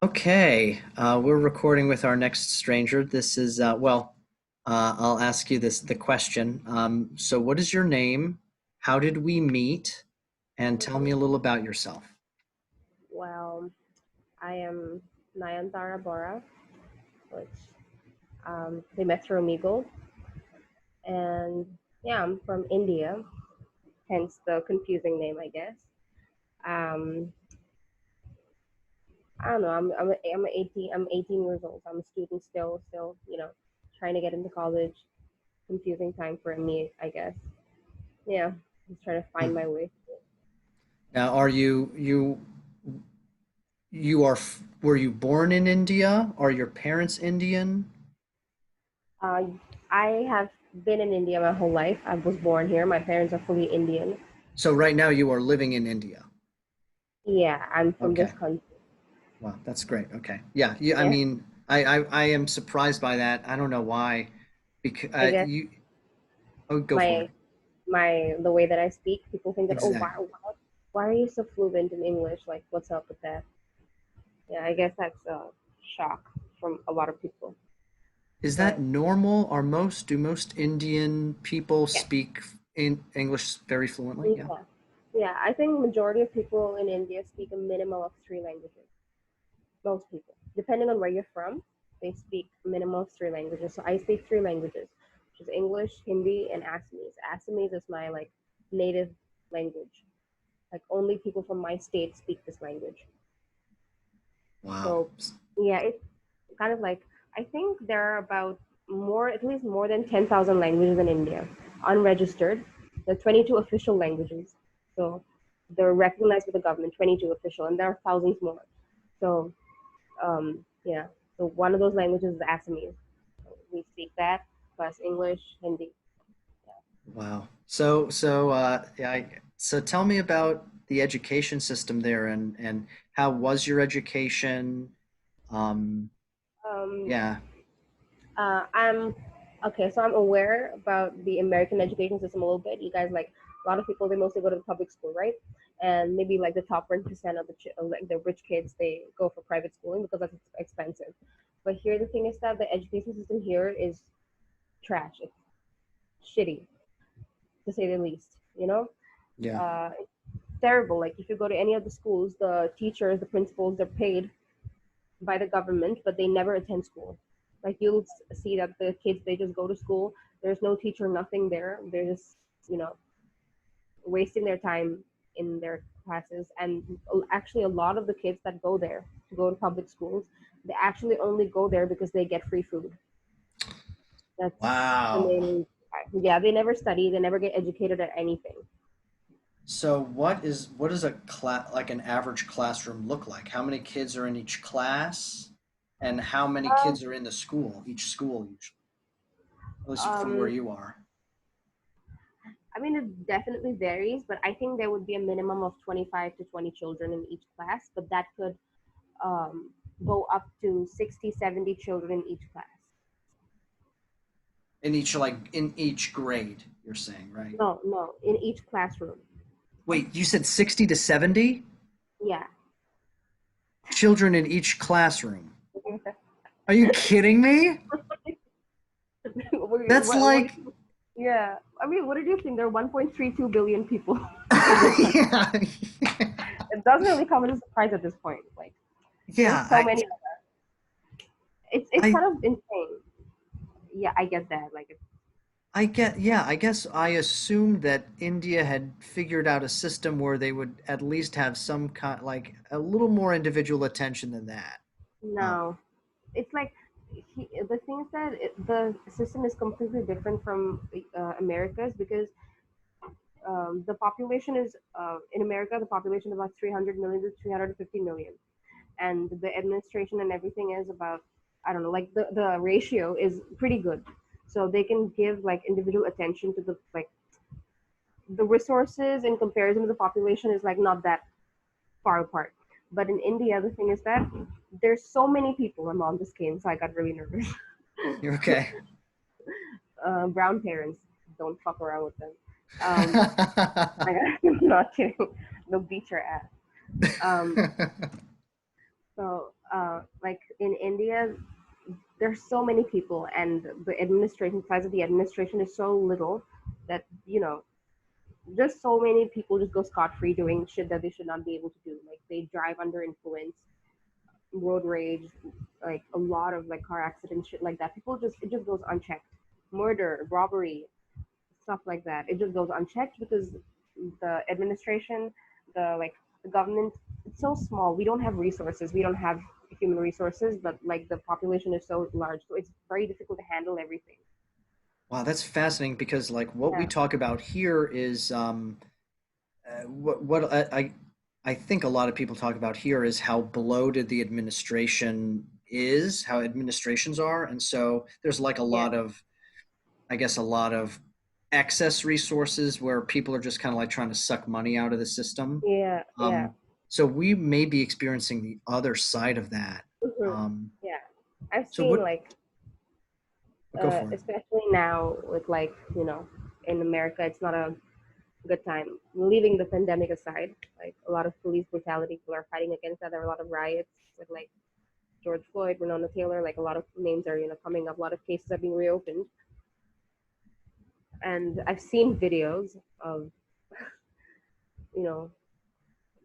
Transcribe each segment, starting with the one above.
Okay, we're recording with our next stranger. This is, I'll ask you the question. So what is your name? How did we meet? And tell me hmm a little about yourself. Well, I am Nayantara, which they met through Omegle, and yeah, I'm from India, hence the confusing name, I guess. Um, I don't know. I'm 18 years old. I'm a student still, trying to get into college. Confusing time for me, I guess. Yeah, just trying to find Hmm. my way. Now, are were you born in India? Are your parents Indian? Uh, I have been in India my whole life. I was born here. My parents are fully Indian. So right now you are living in India. Yeah, I'm from this Okay. country. Wow, that's great. Okay. Yeah, yeah, I Yeah, mean, I am surprised by that. I don't know why. Because I guess go for it. my the way that I speak, people think that, oh, Exactly. why are you so fluent in English? Like, what's up with that? Yeah, I guess that's a shock from a lot of people. Is that But normal? Do most Indian people yeah, speak in English very fluently? Yeah. yeah, yeah. I think majority of people in India speak a minimum of three languages. Most people, depending on where you're from, they speak a minimum of three languages. So I speak three languages, which is English, Hindi, and Assamese. Assamese is my like native language. Like only people from my state speak this language. Wow. So yeah, it's kind of like I think there are about at least more than 10,000 languages in India, unregistered. There are 22 official languages, so they're recognized by the government. 22 official, and there are thousands more. So yeah, so one of those languages is Assamese. So we speak that plus English, Hindi. Wow. Yeah, so tell me about the education system there and how was your education? Um, Um, yeah. I'm okay, so I'm aware about the American education system a little bit. You guys like a lot of people they mostly go to the public school, right? And maybe like the top 1% of like the rich kids they go for private schooling because that's expensive. But here the thing is that the education system here is trash. It's shitty to say the least. Yeah. It's terrible. Like if you go to any of the schools, the teachers, the principals, they're paid by the government, but they never attend school. Like you'll see that the kids they just go to school. There's no teacher, nothing there. They're just you know wasting their time in their classes. And actually, a lot of the kids that go there to go to public schools, they actually only go there because they get free food. That's the Wow. main. Yeah, they never study. They never get educated at anything. So what does a class like an average classroom look like? How many kids are in each class? And how many Uh, kids are in the school, each school usually, at least from where um, you are? I mean, it definitely varies, but I think there would be a minimum of 25 to 20 children in each class, but that could um, go up to 60, 70 children in each class. In each grade, you're saying, right? No, no, in each classroom. Wait, you said 60 to 70 Yeah. children in each classroom. Are you kidding me? That's What, like yeah. I mean, what did you think? There are 1.32 billion people in this country. yeah. It doesn't really come as a surprise at this point. Like, there's Yeah, so many. It's I kind of insane. Yeah, I get that. Like, I guess I assumed that India had figured out a system where they would at least have some kind like a little more individual attention than that. no, it's like the thing is that the system is completely different from America's because the population is in America the population is about 300 million to 350 million, and the administration and everything is about I don't know like the ratio is pretty good, so they can give like individual attention to the resources in comparison to the population is like not that far apart. But in India, the thing is that there's so many people. My mom just came, so I got really nervous. You're okay. Brown parents, don't fuck around with them. Um, I'm not kidding. They'll beat your ass. Um, so in India, there's so many people, and the administration size of the administration is so little that just so many people just go scot free doing shit that they should not be able to do. Like they drive under influence, road rage, like a lot of like car accidents, shit like that. People just it just goes unchecked. Murder, robbery, stuff like that. It just goes unchecked because the administration, the government, it's so small. We don't have resources. We don't have human resources, but like the population is so large, so it's very difficult to handle everything. Wow, that's fascinating because like what we Yeah, talk about here is what I think a lot of people talk about here is how bloated the administration is, how administrations are, and so there's like a yeah, lot of, I guess, a lot of excess resources where people are just kind of like trying to suck money out of the system. yeah, yeah. So we may be experiencing the other side of that. Hmm. Um, Yeah, I've so seen what? like Go for it. especially now with like in America, it's not a good time. Leaving the pandemic aside, like a lot of police brutality, people are fighting against that. There are a lot of riots with like George Floyd, Renona Taylor, like a lot of names are coming up. A lot of cases are being reopened, and I've seen videos of you know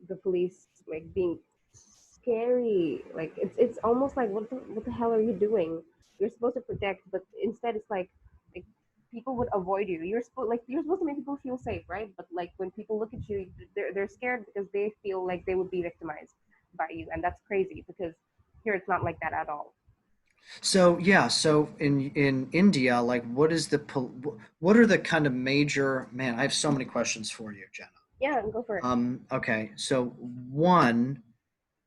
the police like being scary. Like it's almost like what the hell are you doing? You're supposed to protect, but instead it's like people would avoid you. You're supposed to make people feel safe, right? But like when people look at you, they're scared because they feel like they would be victimized by you, and that's crazy because here it's not like that at all. So yeah, so in India, like what are the kind of major, man, I have so many questions for you, Jenna. Yeah, go for it. Okay, so one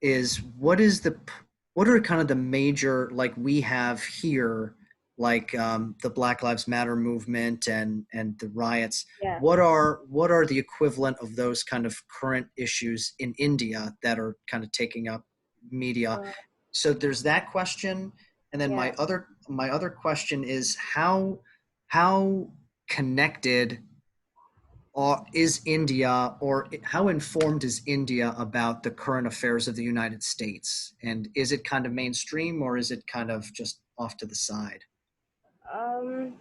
is what are kind of the major like we have here, like the Black Lives Matter movement and the riots. Yeah. What are the equivalent of those kind of current issues in India that are kind of taking up media? uh, So there's that question, and then yeah. my other question is how connected is India, or how informed is India about the current affairs of the United States? And is it kind of mainstream or is it kind of just off to the side? um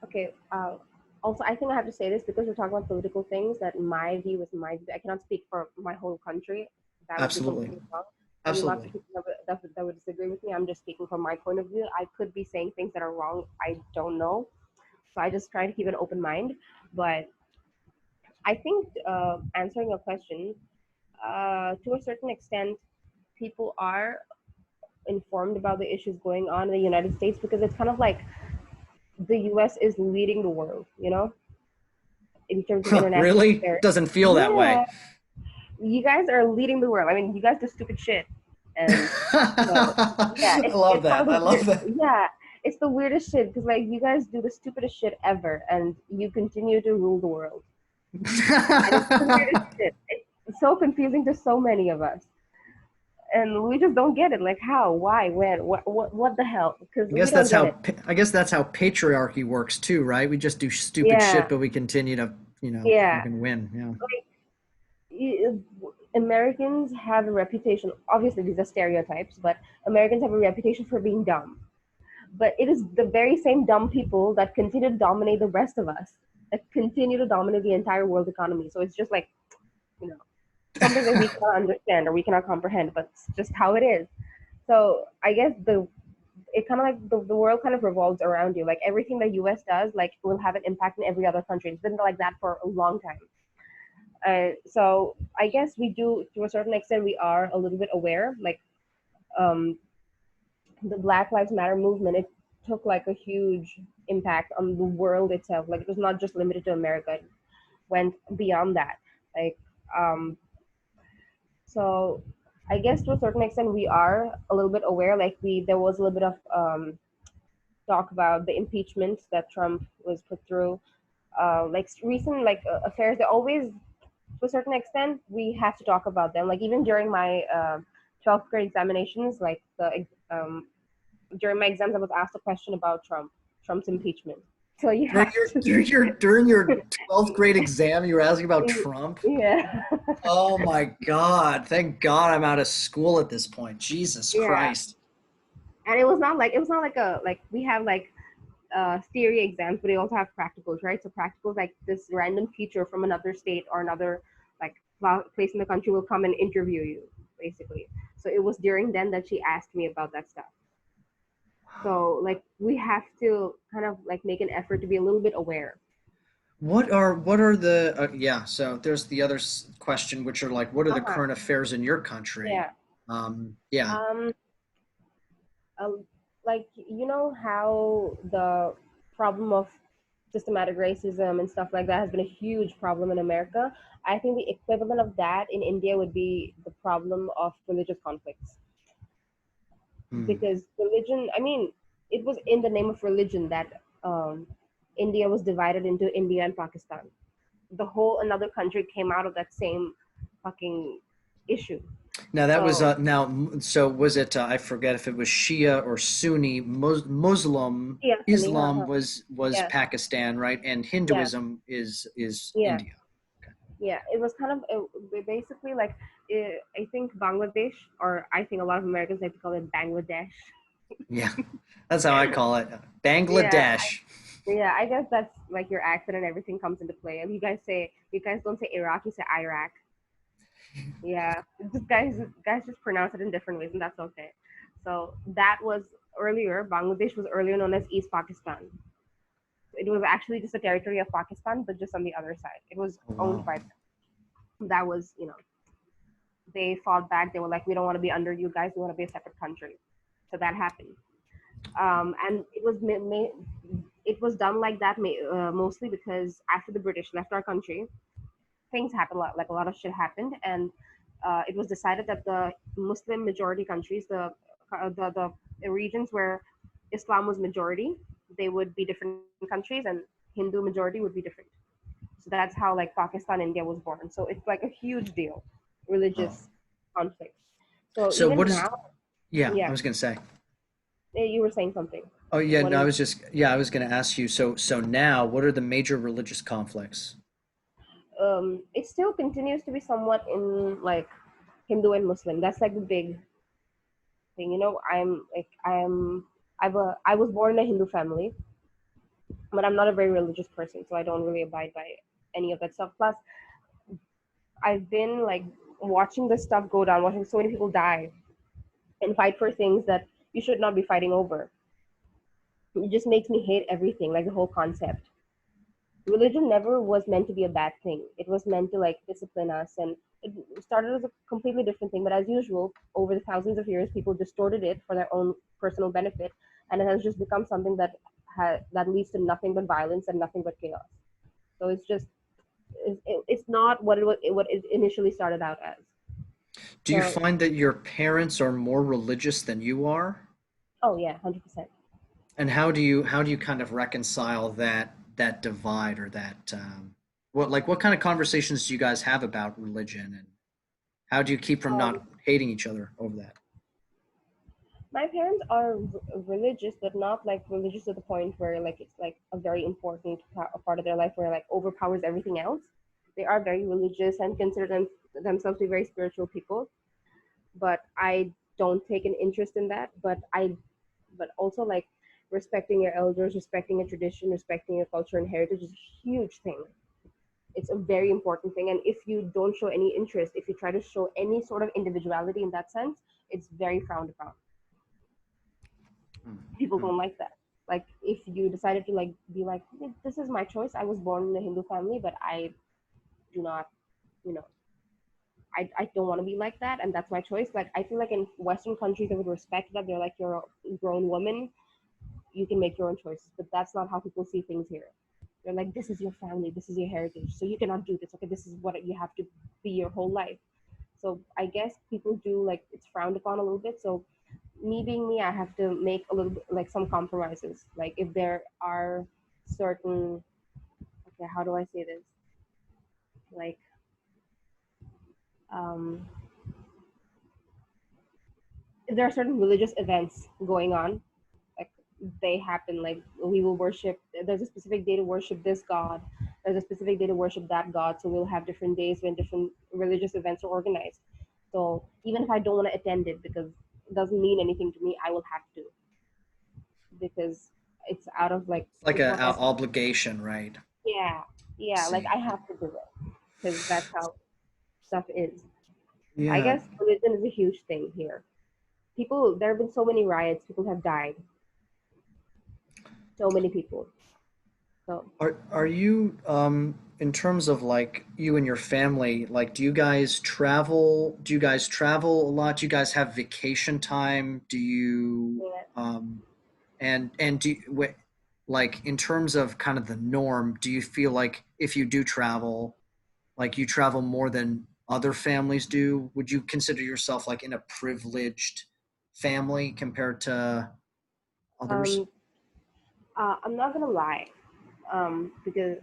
Okay. Also, I think I have to say this because we're talking about political things. That my view is my view. I cannot speak for my whole country. That would be Absolutely. completely wrong. There'll be lots of Absolutely. people that would disagree with me. I'm just speaking from my point of view. I could be saying things that are wrong. I don't know. So I just try to keep an open mind. But I think answering your question, to a certain extent, people are informed about the issues going on in the United States because it's kind of like the U.S. is leading the world. In terms of international Really? affairs. Doesn't feel that way. Yeah, you guys are leading the world. I mean, you guys do stupid shit, and yeah, I it's love it's kind of that. I the love weird. that. Yeah, it's the weirdest shit because like you guys do the stupidest shit ever, and you continue to rule the world, and it's the weirdest shit. It's so confusing to so many of us, and we just don't get it. Like how, why, when, what the hell? Because we don't get it. I guess that's how patriarchy works too, right? We just do stupid shit, Yeah, but we continue to, yeah. fucking win. Yeah. Americans have a reputation. Obviously, these are stereotypes, but Americans have a reputation for being dumb. But it is the very same dumb people that continue to dominate the rest of us, that continue to dominate the entire world economy. So it's just like, you know, something that we cannot understand or we cannot comprehend, but it's just how it is. So I guess it kind of like the world kind of revolves around you. Like everything the US does, like will have an impact in every other country. It's been like that for a long time. So I guess we do, to a certain extent, we are a little bit aware. Like um, the Black Lives Matter movement, it took like a huge impact on the world itself. Like it was not just limited to America; it went beyond that. Like um, so, I guess to a certain extent, we are a little bit aware. Like there was a little bit of talk about the impeachment that Trump was put through. Like recent like affairs, they always to a certain extent, we have to talk about them. Like even during my 12th grade examinations, like during my exams, I was asked a question about Trump's impeachment. So you During have your to, during your 12th grade exam, you were asking about Trump? yeah, Oh my God. Thank God I'm out of school at this point. Jesus yeah. Christ. And it was not like a like we have like theory exams, but they also have practicals, right? So practicals, like this random teacher from another state or another like place in the country will come and interview you, basically. So it was during then that she asked me about that stuff. So like we have to kind of like make an effort to be a little bit aware. What are the yeah, so there's the other question, which are like, what are the Uh-huh. current affairs in your country? Yeah. Yeah. Um, like you know how the problem of systematic racism and stuff like that has been a huge problem in America. I think the equivalent of that in India would be the problem of religious conflicts, Hmm. because religion, I mean, it was in the name of religion that India was divided into India and Pakistan. The whole another country came out of that same fucking issue. Now that was So so was it I forget if it was Shia or Sunni Muslim. yeah, Sunni, Islam huh? was Yeah, Pakistan, right? And yeah, Hinduism is yeah. India. Okay. Yeah, it was kind of basically like I think Bangladesh, or I think a lot of Americans like to call it Bangladesh. Yeah. That's how I call it. Yeah, Bangladesh. yeah, I guess that's like your accent and everything comes into play. And you guys don't say Iraq, you say Iraq. Yeah, just guys just pronounce it in different ways, and that's okay. So that was earlier. Bangladesh was earlier known as East Pakistan. It was actually just a territory of Pakistan, but just on the other side. It was Oh, owned wow. by them. That was, they fought back. They were like, we don't want to be under you guys. We want to be a separate country. So that happened. And it was done like that mostly because after the British left our country, things happened. Like a lot of shit happened, and it was decided that the Muslim majority countries, the regions where Islam was majority, they would be different countries, and Hindu majority would be different. So that's how like Pakistan, India was born. So it's like a huge deal, Oh. religious conflict. So So what even is now, yeah, I yeah, was gonna say. you were saying something. Oh yeah, What no, is I it? was just yeah, I was gonna ask you, so now what are the major religious conflicts? It still continues to be somewhat in like Hindu and Muslim. That's like the big thing. I was born in a Hindu family, but I'm not a very religious person, so I don't really abide by any of that stuff. Plus, I've been like watching this stuff go down, watching so many people die and fight for things that you should not be fighting over. It just makes me hate everything, like the whole concept. Religion never was meant to be a bad thing. It was meant to like discipline us, and it started as a completely different thing. But as usual, over the thousands of years, people distorted it for their own personal benefit, and it has just become something that that leads to nothing but violence and nothing but chaos. So it's just it's not what it initially started out as. Do you So find that your parents are more religious than you are? oh yeah, 100%. And how do you kind of reconcile that divide or that what kind of conversations do you guys have about religion and how do you keep from Um, not hating each other over that? my parents are religious, but not like religious to the point where like it's like a very important part of their life where it, like overpowers everything else. They are very religious and consider themselves to be very spiritual people, but I don't take an interest in that. But also like respecting your elders, respecting your tradition, respecting your culture and heritage is a huge thing. It's a very important thing, and if you don't show any interest, if you try to show any sort of individuality in that sense, it's very frowned upon. People Mhm. don't like that. Like if you decided to like be like, this is my choice. I was born in a Hindu family, but I do not, you know, I don't want to be like that, and that's my choice. Like I feel like in Western countries, they would respect that. They're like, you're a grown woman, you can make your own choices. But that's not how people see things here. They're like, this is your family, this is your heritage, so you cannot do this. Okay, this is what you have to be your whole life. So I guess people do like it's frowned upon a little bit. So me being me, I have to make a little bit like some compromises. Like if there are certain, okay, how do I say this? Like um, if there are certain religious events going on, like they happen, like we will worship. There's a specific day to worship this god. There's a specific day to worship that god. So we'll have different days when different religious events are organized. So even if I don't want to attend it because it doesn't mean anything to me, I will have to. because it's out of like It's like it's a, what my obligation, right? yeah, I yeah, like see. I have to do it because that's how stuff is. I Yeah. guess religion is a huge thing here. People, there have been so many riots. People have died. So many people. So Are you in terms of like you and your family, like do you guys travel a lot? Do you guys have vacation time? Do you yeah. and do you, like in terms of kind of the norm, do you feel like if you do travel, like you travel more than other families do? Would you consider yourself like in a privileged family compared to others? Um, I'm not gonna lie. Because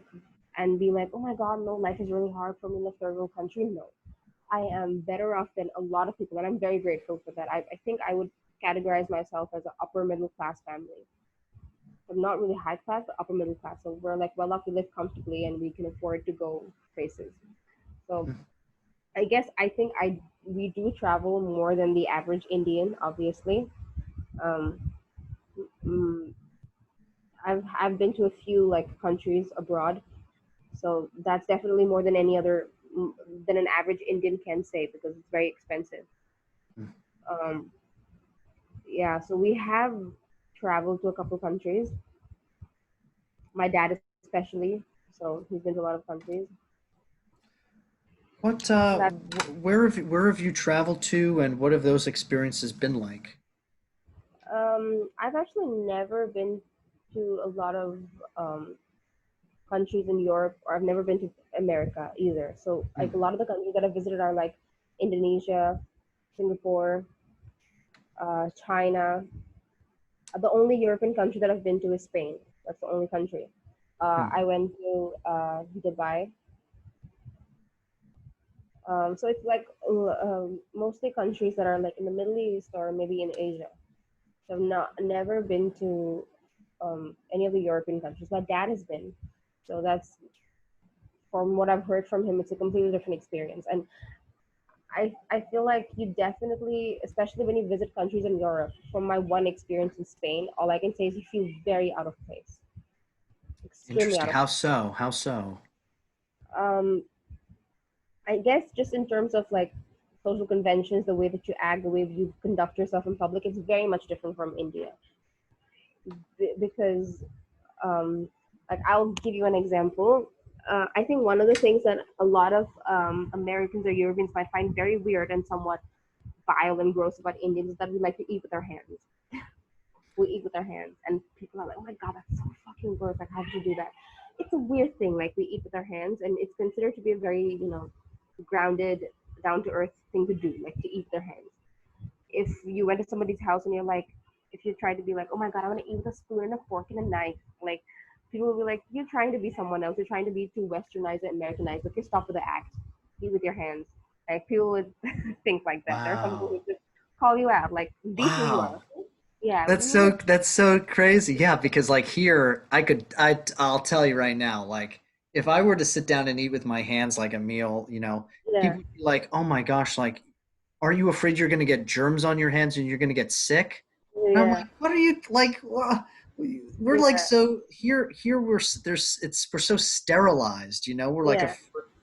and be like, oh my God, no, life is really hard for me in a third world country. No, I am better off than a lot of people, and I'm very grateful for that. I think I would categorize myself as an upper middle class family. I'm not really high class, but upper middle class. So we're like well off, we live comfortably, and we can afford to go places. So I guess I think I we do travel more than the average Indian, obviously. Um, mm, I've been to a few like countries abroad, so that's definitely more than any other than an average Indian can say because it's very expensive. Um, yeah, so we have traveled to a couple countries. My dad especially, so he's been to a lot of countries. What That where have you traveled to and what have those experiences been like? I've actually never been to a lot of um, countries in Europe, or I've never been to America either. So like a Hmm. lot of the countries that I've visited are like Indonesia, Singapore, China. The only European country that I've been to is Spain. That's the only country. Hmm. I went to Dubai. So it's like mostly countries that are like in the Middle East or maybe in Asia. So I've not never been to any of the European countries. My dad has been, so that's from what I've heard from him. It's a completely different experience, and I feel like you definitely, especially when you visit countries in Europe. From my one experience in Spain, all I can say is you feel very out of place, extremely Interesting. out of How place. so? How so? Um, I guess just in terms of like social conventions, the way that you act, the way you conduct yourself in public, it's very much different from India. Because um, like I'll give you an example. I think one of the things that a lot of Americans or Europeans might find very weird and somewhat vile and gross about Indians is that we like to eat with our hands. We eat with our hands, and people are like, "Oh my God, that's so fucking gross! Like, how did you do that?" It's a weird thing. Like we eat with our hands, and it's considered to be a very grounded, down to earth thing to do, like to eat with their hands. If you went to somebody's house and you're like, if you try to be like, oh my God, I want to eat with a spoon and a fork and a knife, like people will be like, you're trying to be someone else. You're trying to be too westernized and Americanized. Like, you stop with the act. Eat with your hands. Like people would think like that. There are some people who Wow. just call you out, like, be who you are. Wow. Yeah, we would. That's so crazy. Yeah, because like here I'll tell you right now, like if I were to sit down and eat with my hands like a meal, Yeah, people would be like, "Oh my gosh, like are you afraid you're going to get germs on your hands and you're going to get sick?" And I'm yeah, like, "What are you like we're like yeah, so here we're so sterilized, We're like yeah,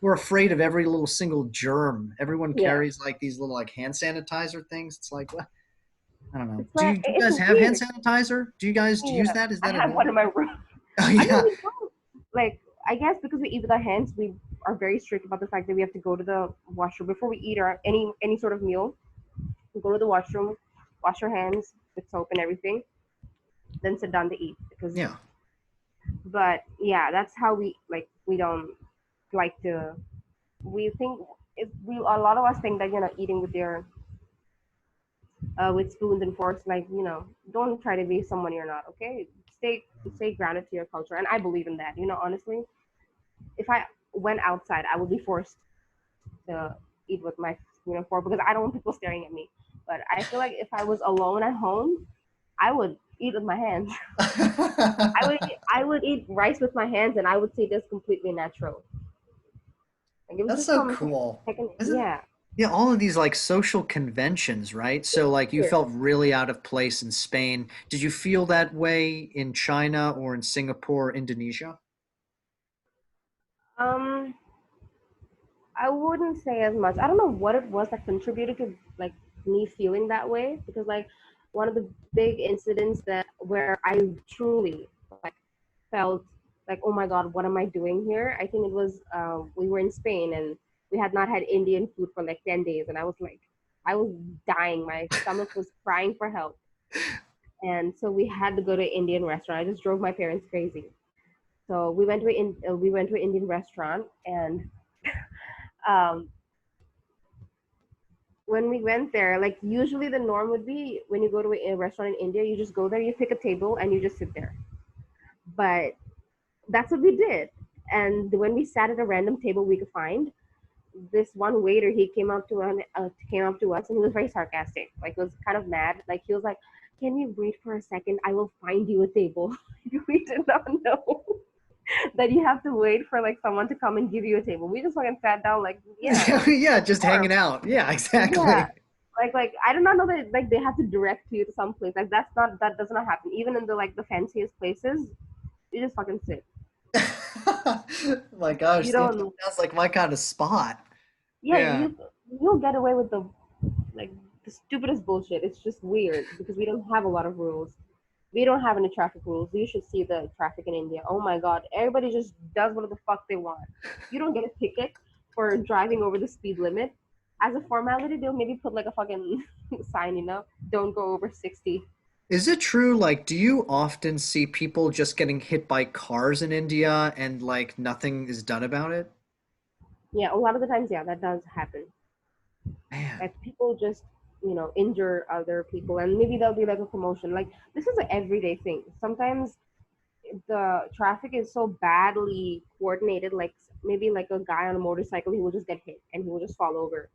we're afraid of every little single germ. Everyone yeah. carries like these little like hand sanitizer things. It's like what? I don't know. It's like Do you it's guys have hand weird. sanitizer? Do you guys use Yeah, that? Is I that a have one in normal? my room. Oh I mean, yeah. we don't like. I guess because we eat with our hands, we are very strict about the fact that we have to go to the washroom before we eat our any sort of meal. We go to the washroom, wash our hands with soap and everything, then sit down to eat. Because, Yeah. but yeah, that's how we like. We don't like to. We think if we a lot of us think that eating with your with spoons and forks, like don't try to be someone you're not. Okay, stay grounded to your culture, and I believe in that. Honestly, if I went outside, I would be forced to eat with my fork because I don't want people staring at me. But I feel like if I was alone at home, I would eat with my hands. I would eat rice with my hands, and I would say this completely natural. Like it was That's just so from cool. second. Isn't Yeah, Yeah, all of these like social conventions, right? So like you Here. felt really out of place in Spain. Did you feel that way in China or in Singapore, Indonesia? Um, I wouldn't say as much. I don't know what it was that contributed to like me feeling that way because like one of the big incidents that where I truly like felt like, oh my god, what am I doing here? I think it was we were in Spain and we had not had Indian food for like 10 days, and I was dying. My stomach was crying for help, and so we had to go to an Indian restaurant. I just drove my parents crazy. So we went to an Indian restaurant, and um, when we went there, like usually the norm would be when you go to a restaurant in India, you just go there, you pick a table, and you just sit there. But that's what we did. And when we sat at a random table we could find, this one waiter he came up to us and he was very sarcastic. Like was kind of mad. Like he was like, "Can you wait for a second? I will find you a table." We did not know that you have to wait for like someone to come and give you a table. We just fucking sat down like, yeah, Yeah, just sure. hanging out. Yeah, Yeah, exactly. like I did not know that like they have to direct you to some place. Like that does not happen. Even in the like the fanciest places, you just fucking sit. My You gosh, yeah, that don't. sounds like my kind of spot. Yeah, Yeah. you'll get away with the like the stupidest bullshit. It's just weird because we don't have a lot of rules. We don't have any traffic rules. You should see the traffic in India. Oh my god, everybody just does whatever the fuck they want. You don't get a ticket for driving over the speed limit. As a formality, they'll maybe put like a fucking sign, don't go over 60. Is it true, like, do you often see people just getting hit by cars in India and like nothing is done about it? Yeah, a lot of the times, yeah, that does happen. Man, Like people just, injure other people, and maybe there'll be like a commotion. Like this is an everyday thing. Sometimes the traffic is so badly coordinated, like maybe like a guy on a motorcycle, he will just get hit and he will just fall over,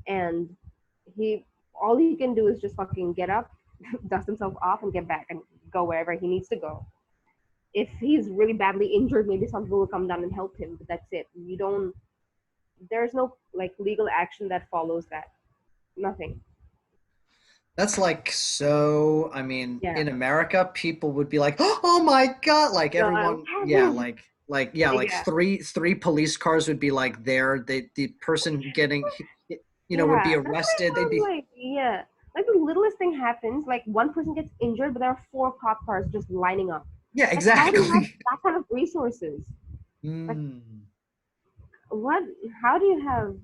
and he all he can do is just fucking get up, dust himself off, and get back and go wherever he needs to go. If he's really badly injured, maybe some people will come down and help him, but that's it. You don't. There's no like legal action that follows that. Nothing. that's like so, I mean, Yeah. in America, people would be like, "Oh my God," like God. everyone, yeah, like yeah, like Yeah. three police cars would be like there. The person getting, would be Yeah. That's why arrested. They'd I'm be, like, yeah. Like the littlest thing happens, like one person gets injured, but there are four cop cars just lining up. yeah, Like, how do you have exactly. that kind of resources? Like, Mm. what? How do you have?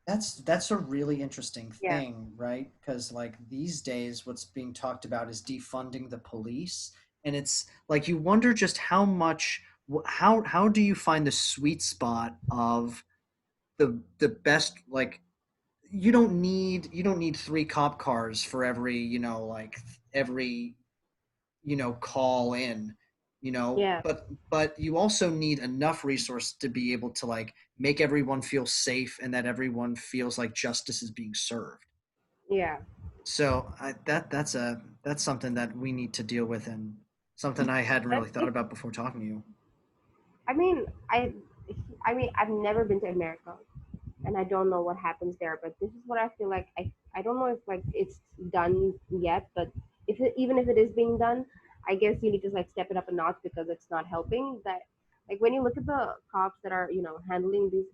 That's a really interesting Yeah. thing, right? Because like these days, what's being talked about is defunding the police, and it's like you wonder just how much, how do you find the sweet spot of the best like you don't need three cop cars for every like every call in, Yeah. but you also need enough resource to be able to like make everyone feel safe and that everyone feels like justice is being served. Yeah. So that's something that we need to deal with and something I hadn't really thought It's. about before talking to you. I mean, I've never been to America, and I don't know what happens there. But this is what I feel like. I don't know if like it's done yet, but even if it is being done, I guess you need to like step it up a notch because it's not helping. That like when you look at the cops that are handling these,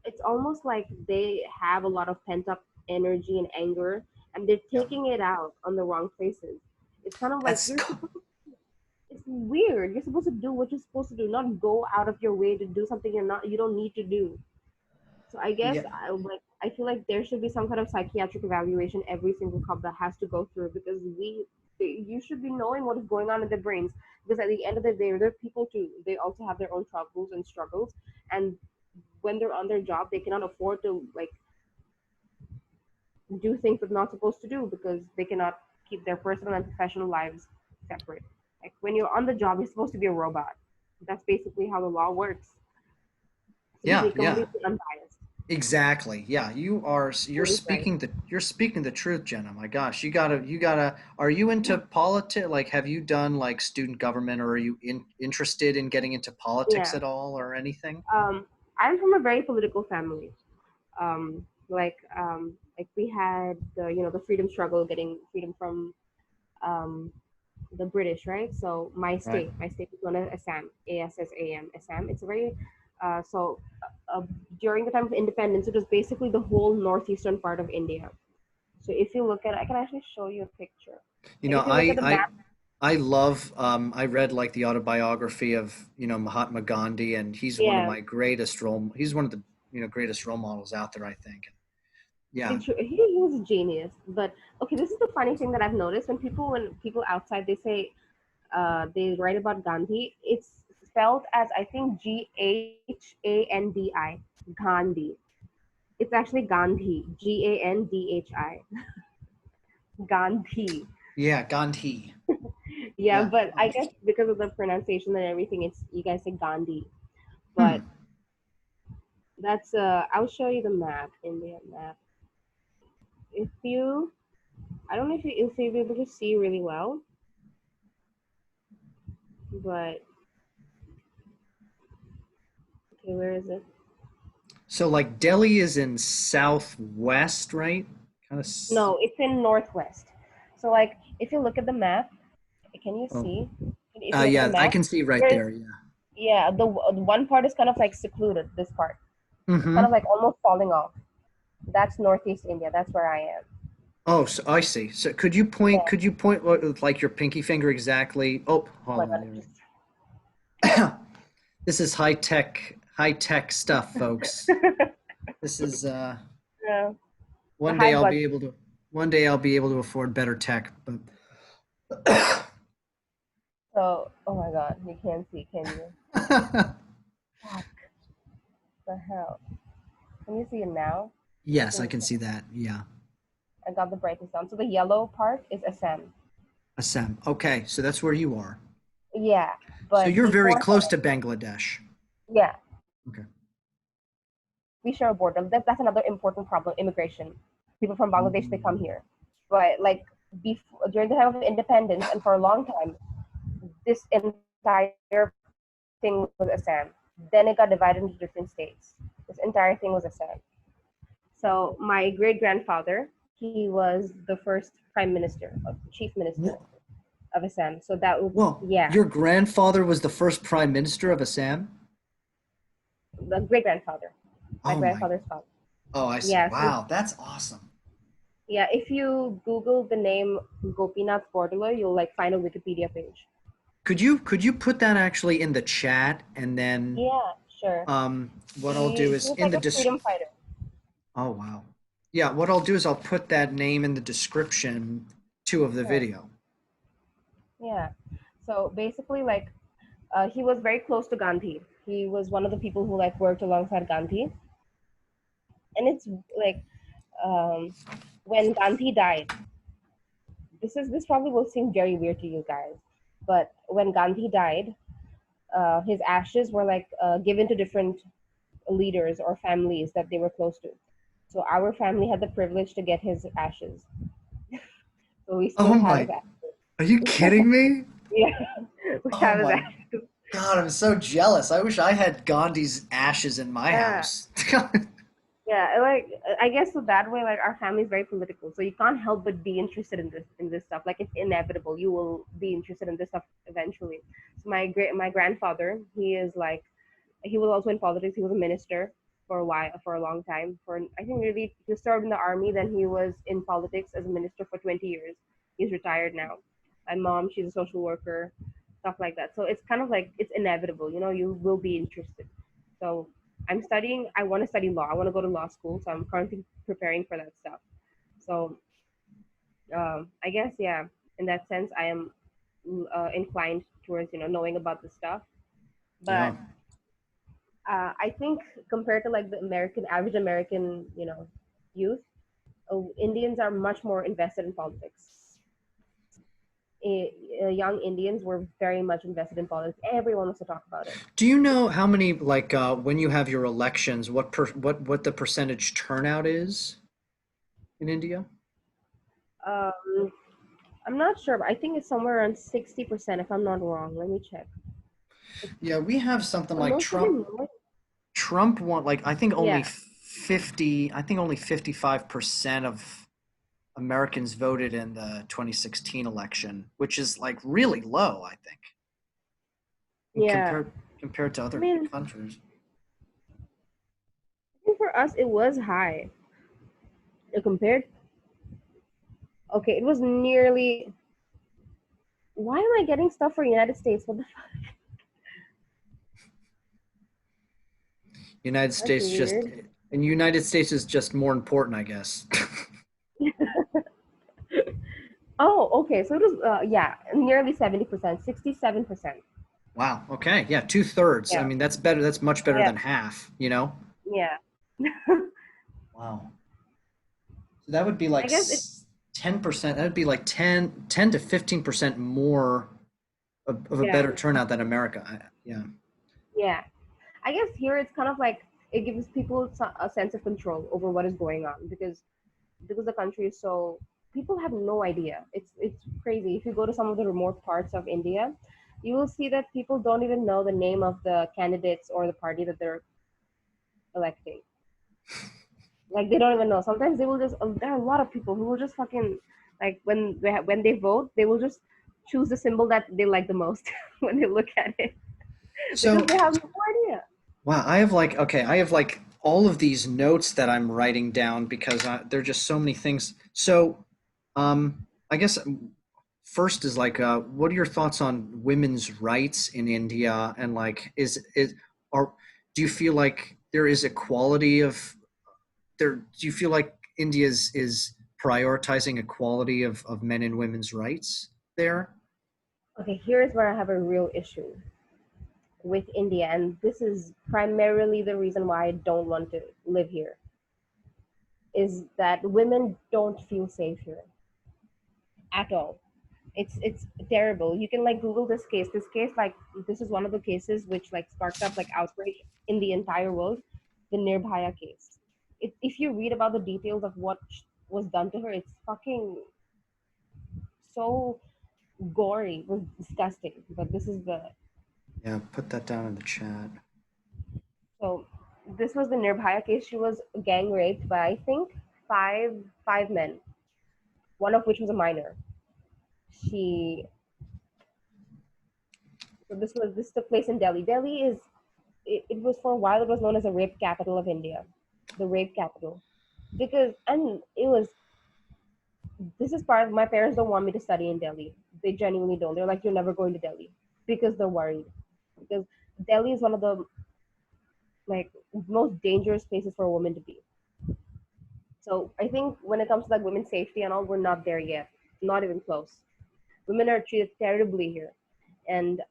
it's almost like they have a lot of pent up energy and anger, and they're Yep. taking it out on the wrong places. It's kind of like That's it's weird. You're supposed to do what you're supposed to do, not go out of your way to do something you don't need to do. So I guess yeah. I feel like there should be some kind of psychiatric evaluation every single cop that has to go through because you should be knowing what is going on in their brains because at the end of the day they're people too. They also have their own troubles and struggles, and when they're on their job they cannot afford to like do things they're not supposed to do because they cannot keep their personal and professional lives separate. Like when you're on the job you're supposed to be a robot. That's basically how the law works. It's supposed to Yeah, be yeah. completely unbiased. Exactly. Yeah, you're Always right. speaking the truth, Jenna. My gosh, you gotta. Are you into politics? Like, have you done like student government, or are you interested in getting into politics Yeah. at all, or anything? I'm from a very political family. Um, Like we had the the freedom struggle, getting freedom from um, the British, right? So Right. my state is known as Assam, ASSAM, Assam. It's a very so during the time of independence, it was basically the whole northeastern part of India. So if you look at, I can actually show you a picture. You So know, if you look at the map, I love I read like the autobiography of, Mahatma Gandhi, and he's one of yeah, my greatest he's one of the, greatest role models out there, I think. Yeah. he was a genius. But okay, this is the funny thing that I've noticed when people outside they write about Gandhi, it's spelled as I think Ghandhi. Gandhi. It's actually Gandhi. Gandhi. Gandhi. Yeah, Gandhi. Yeah, Yeah. but I guess because of the pronunciation and everything, it's you guys say Gandhi. Hmm. But that's I'll show you the map, India map. If you I don't know if you'll be able to see really well, but okay, where is it? So like Delhi is in southwest, right? Kind of. No, it's in northwest. So like if you look at the map, can you Oh. see? If you look at the Yeah, I map, can see right there's there. Yeah. yeah, the one part is kind of like secluded. This part, it's kind of Mm-hmm. like almost falling off. That's northeast India. That's where I am. Oh, so I see. So Yeah. could you point with like your pinky finger exactly? Oh, Oh my hold on. god. There we Just go. This is high tech stuff, folks. This is yeah. The one day high I'll be budget. able to afford better tech, but So oh my god, you can't see, can you? Fuck the hell. Can you see it now? I yes, I think you can can. see that. Yeah. I got the brightness down. So the yellow part is Assam. Assam. Okay, so that's where you are. Yeah, So but you're very before close to Bangladesh. yeah, Okay. we share a border. That's another important problem. Immigration. People from Bangladesh they come Mm. here, but like before during the time of independence and for a long time, this entire thing was Assam. Then it got divided into different states. This entire thing was Assam. So my great grandfather, he was the first prime minister, chief minister Wh- of Assam. So that would Well, yeah, your grandfather was the first prime minister of Assam? the great grandfather, my Oh my. grandfather's father. Oh, I see. Yeah, so Wow, that's awesome. yeah, if you Google the name Gopinath Bordula, you'll like find a Wikipedia page. Could you put that actually in the chat, and then Yeah, sure. what I'll do He is was in like the a freedom disc. fighter. Oh wow. Yeah, what I'll do is I'll put that name in the description too of the Yeah, video. yeah. So basically, like, he was very close to Gandhi. He was one of the people who like worked alongside Gandhi, and it's like um, when Gandhi died. This probably will seem very weird to you guys, but when Gandhi died, his ashes were like given to different leaders or families that they were close to. So our family had the privilege to get his ashes. So we Oh still have his my, are you ashes. kidding me? Yeah, we Oh have his my ashes. God, I'm so jealous. I wish I had Gandhi's ashes in my Yeah, house. yeah. Like I guess so that way, like our family is very political, so you can't help but be interested in this stuff. Like it's inevitable. You will be interested in this stuff eventually. So my grandfather, he is like he was also in politics. He was a minister for a while, for a long time. For I think really he served in the army. Then he was in politics as a minister for 20 years. He's retired now. My mom, she's a social worker, stuff like that. So it's kind of like it's inevitable. You know, you will be interested. So I'm studying. I want to study law. I want to go to law school. So I'm currently preparing for that stuff. So I guess yeah. In that sense, I am inclined towards knowing about the stuff. Yeah. But I think compared to like the average American, youth, Indians are much more invested in politics. Young Indians were very much invested in politics. Everyone wants to talk about it. Do you know how many like when you have your elections, what the percentage turnout is in India? Um, I'm not sure, but I think it's somewhere around 60%, if I'm not wrong. Let me check. Yeah, we have something But like most of them, Trump won like I think only yeah, 50, I think only 55% of Americans voted in the 2016 election, which is like really low, I think, and Yeah. compared to I other mean, countries. I think for us it was high. Compared, okay, it was nearly. Why am I getting stuff for United States? What the fuck? United That's States just, weird. and United States is just more important, I guess. Oh, okay. So it was, yeah, nearly 70%, 67%. Wow. Okay. Yeah. Two thirds. I Yeah, mean, that's better. That's much better yeah, than half, you know? yeah. Wow. So that would be I like guess it. 10%. That would be like 10 to 15% more of a Yeah, better turnout than America. Yeah. yeah. I guess here it's kind of like it gives people a sense of control over what is going on because the country is so people have no idea. It's crazy. If you go to some of the remote parts of India, you will see that people don't even know the name of the candidates or the party that they're electing. Like they don't even know. Sometimes they will just. There are a lot of people who will just fucking like when they vote, they will just choose the symbol that they like the most when they look at it because So, they have no idea. wow, I have like, okay, I have like all of these notes that I'm writing down because there are just so many things. So, I guess first is like, what are your thoughts on women's rights in India? And like, are, do you feel like there is equality of there? Do you feel like India is prioritizing equality of men and women's rights there? Okay, here's where I have a real issue with India, and this is primarily the reason why I don't want to live here, is that women don't feel safe here at all. It's terrible. You can like Google this case. This case, like this is one of the cases which like sparked up like outrage in the entire world, the Nirbhaya case. If you read about the details of what was done to her, it's fucking so gory. It was disgusting. But this is the Yeah, put that down in the chat. so this was the Nirbhaya case. She was gang raped by I think five men, one of which was a minor. She so this took place in Delhi. Delhi is it was for a while it was known as a rape capital of India, the rape capital, because and it was this is part of my parents don't want me to study in Delhi. They genuinely don't. They're like you're never going to Delhi because they're worried because Delhi is one of the like most dangerous places for a woman to be. So I think when it comes to like women's safety and all, we're not there yet, not even close. Women are treated terribly here, and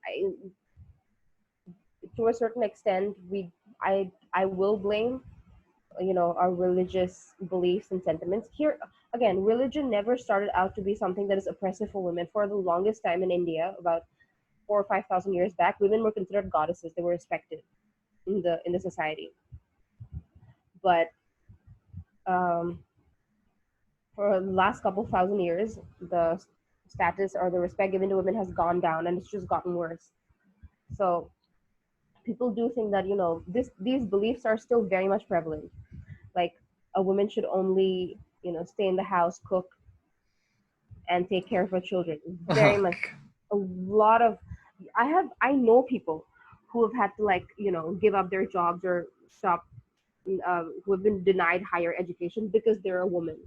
to a certain extent, I will blame our religious beliefs and sentiments here. Again, religion never started out to be something that is oppressive for women. For the longest time in India, about 4 or 5 thousand years back, women were considered goddesses. They were respected in the society. But um, for the last couple thousand years, the status or the respect given to women has gone down, and it's just gotten worse. So people do think that these beliefs are still very much prevalent. Like a woman should only stay in the house, cook, and take care of her children. Very Oh, much a lot of I know people who have had to like give up their jobs or stop who have been denied higher education because they're a woman.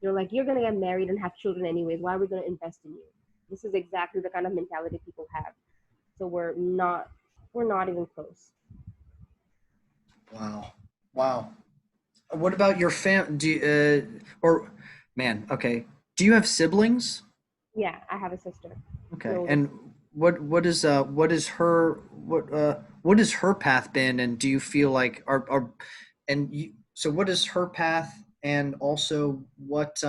They're like, you're gonna get married and have children anyways. Why are we gonna invest in you? This is exactly the kind of mentality people have. So we're not even close. wow. Wow. What about your Do you, or man, okay. Do you have siblings? Yeah, I have a sister, an Okay. older And sister. what has her path been, and do you feel like are and you so what is her path, and also what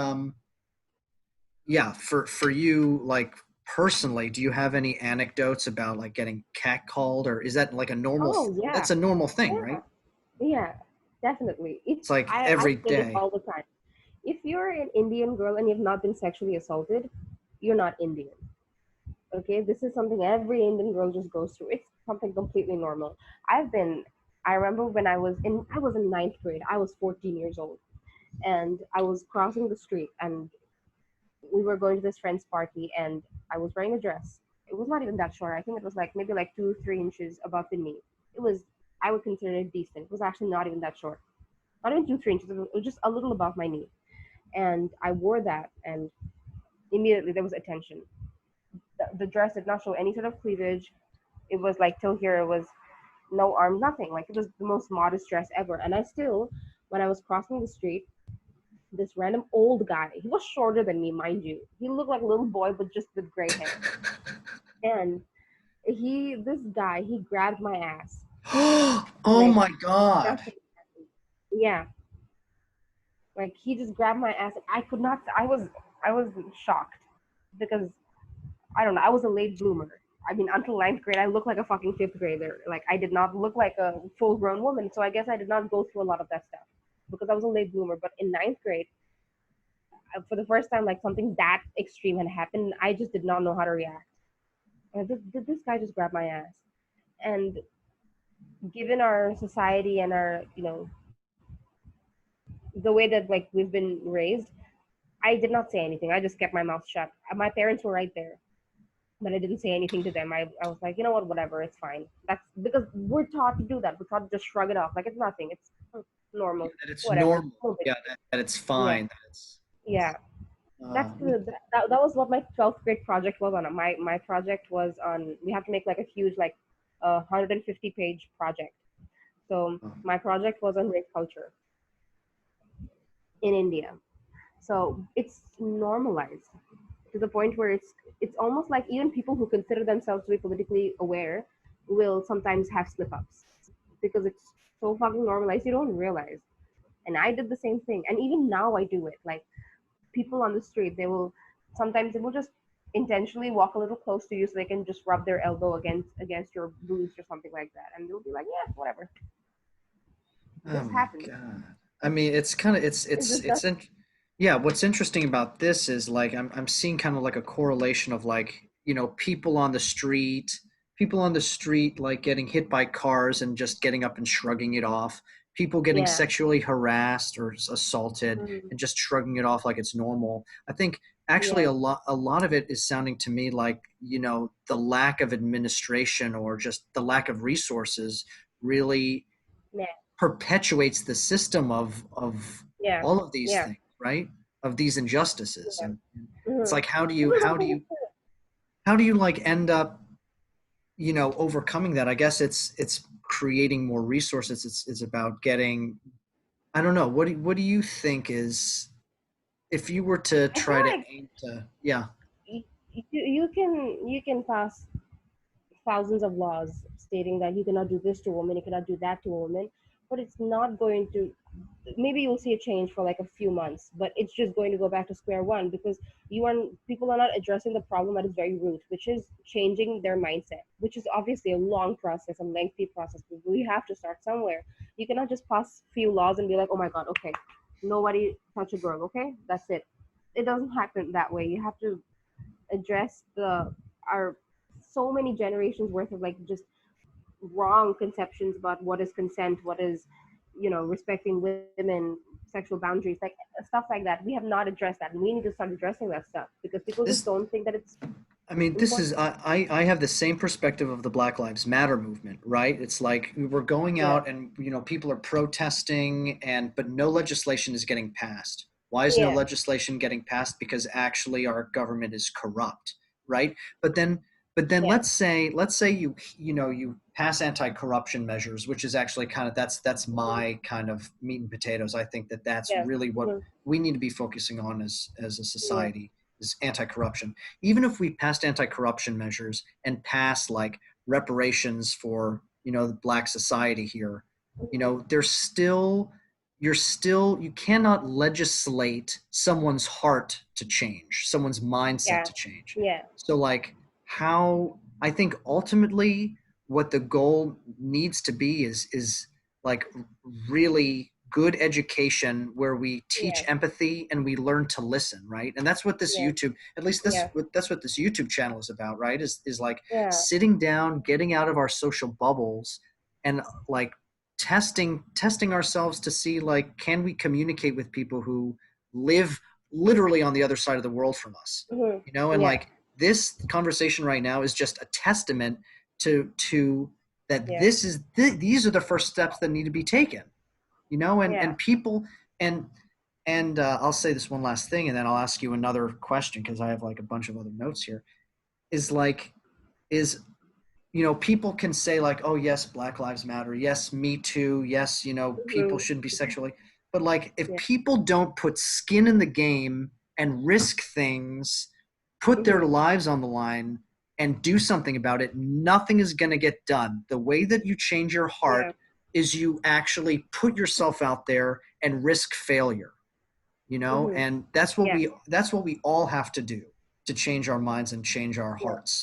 yeah, for you, like personally, do you have any anecdotes about like getting catcalled, or is that like a normal Oh yeah, that's a normal thing, yeah, right? yeah, definitely. It's It's like I every say this day. all the time. If you're an Indian girl and you've not been sexually assaulted, you're not Indian. Okay, this is something every Indian girl just goes through. It's something completely normal. I've been. I remember when I was in ninth grade. I was 14 years old, and I was crossing the street, and we were going to this friend's party, and I was wearing a dress. It was not even that short. I think it was like maybe like 2, 3 inches above the knee. It was, I would consider it decent. It was actually not even that short. Not even 2, 3 inches. It was just a little above my knee. And I wore that, and immediately there was attention. The dress did not show any sort of cleavage. It was like till here. It was no arms, nothing. Like it was the most modest dress ever. And I still, when I was crossing the street, this random old guy. He was shorter than me, mind you. He looked like a little boy, but just with gray hair. And this guy, he grabbed my ass. Oh Like, my God. nothing. Yeah, like he just grabbed my ass, and I could not. I was shocked because I don't know. I was a late bloomer. I mean, until ninth grade, I looked like a fucking fifth grader. Like I did not look like a full grown woman. So I guess I did not go through a lot of that stuff because I was a late bloomer. But in ninth grade, for the first time, like something that extreme had happened. I just did not know how to react. And this guy just grabbed my ass. And given our society and our, the way that like we've been raised, I did not say anything. I just kept my mouth shut. My parents were right there, but I didn't say anything to them. I was like, you know what, whatever, it's fine. That's because we're taught to do that. We're taught to just shrug it off like it's nothing. It's Yeah, normal, that it's whatever. It's normal. no big. Yeah, that it's Yeah, fine. That it's, yeah. uh, That's that was what my 12th grade project was on. My project was on. We have to make like a huge 150-page project. So my project was on rape culture in India. So it's normalized to the point where it's almost like even people who consider themselves to be politically aware will sometimes have slip ups because it's so fucking normalized you don't realize. And I did the same thing, and even now I do it. Like people on the street, they will just intentionally walk a little close to you so they can just rub their elbow against your boobs or something like that, and they'll be like, yeah, whatever. oh This my happens. God. I mean, it's kind of Is this it's in, yeah, what's interesting about this is like I'm seeing kind of like a correlation of like, people on the street like getting hit by cars and just getting up and shrugging it off, people getting yeah. sexually harassed or assaulted Mm, and just shrugging it off like it's normal. I think actually yeah. a lot of it is sounding to me like, the lack of administration or just the lack of resources really Yeah. perpetuates the system of Yeah. all of these Yeah. things, right? Of these injustices. Yeah. And it's Mm-hmm. like how do you Because how the do thing you is, how do you like end up, overcoming that? I guess it's creating more resources. It's about getting, I don't know, what do you think is, if you were to I feel try to like aim to, yeah. you can pass thousands of laws stating that you cannot do this to a woman, you cannot do that to a woman, but it's not going to. Maybe you'll see a change for like a few months, but it's just going to go back to square one because people are not addressing the problem at its very root, which is changing their mindset, which is obviously a long process, a lengthy process. We have to start somewhere. You cannot just pass few laws and be like, oh my god, okay, nobody touch a girl, okay, that's it. It doesn't happen that way. You have to address the our so many generations worth of like just wrong conceptions about what is consent, what is, respecting women, sexual boundaries, like stuff like that. We have not addressed that, and we need to start addressing that stuff because people just This don't think that it's I mean, this is important. I have the same perspective of the Black Lives Matter movement, right? It's like we're going Yeah, out and people are protesting, and but no legislation is getting passed. Why is no yeah, legislation getting passed? Because actually our government is corrupt, right? But then yeah, let's say you pass anti-corruption measures, which is actually kind of that's mhm, my kind of meat and potatoes. I think that that's yeah, really what mhm, we need to be focusing on as a yeah, society, is anti-corruption. Even if we passed anti-corruption measures and pass like reparations for the black society here, mhm, there's still you cannot legislate someone's heart to change, someone's mindset yeah, to change. yeah, So like, how I think ultimately what the goal needs to be is like really good education where we teach yeah, empathy and we learn to listen, right? And that's what this yeah, YouTube, at least yeah, that's what this YouTube channel is about, right? Is like yeah, sitting down, getting out of our social bubbles, and like testing ourselves to see, like, can we communicate with people who live literally on the other side of the world from us, you know? And Yeah. like this conversation right now is just a testament to that Yeah. these are the first steps that need to be taken, you know? Yeah. And people and I'll say this one last thing, and then I'll ask you another question because I have like a bunch of other notes here. Is like is you know, people can say like, oh yes, Black Lives Matter, yes, Me Too, yes, you know, people Hmm. shouldn't be sexually, but like if Yeah. people don't put skin in the game and risk things, put their Hmm. lives on the line and do something about it, nothing is going to get done. The way that you change your Yeah. heart is you actually put yourself out there and risk failure, you know? Hmm. And Yeah. that's what we all have to do to change our minds and change our Yeah. hearts.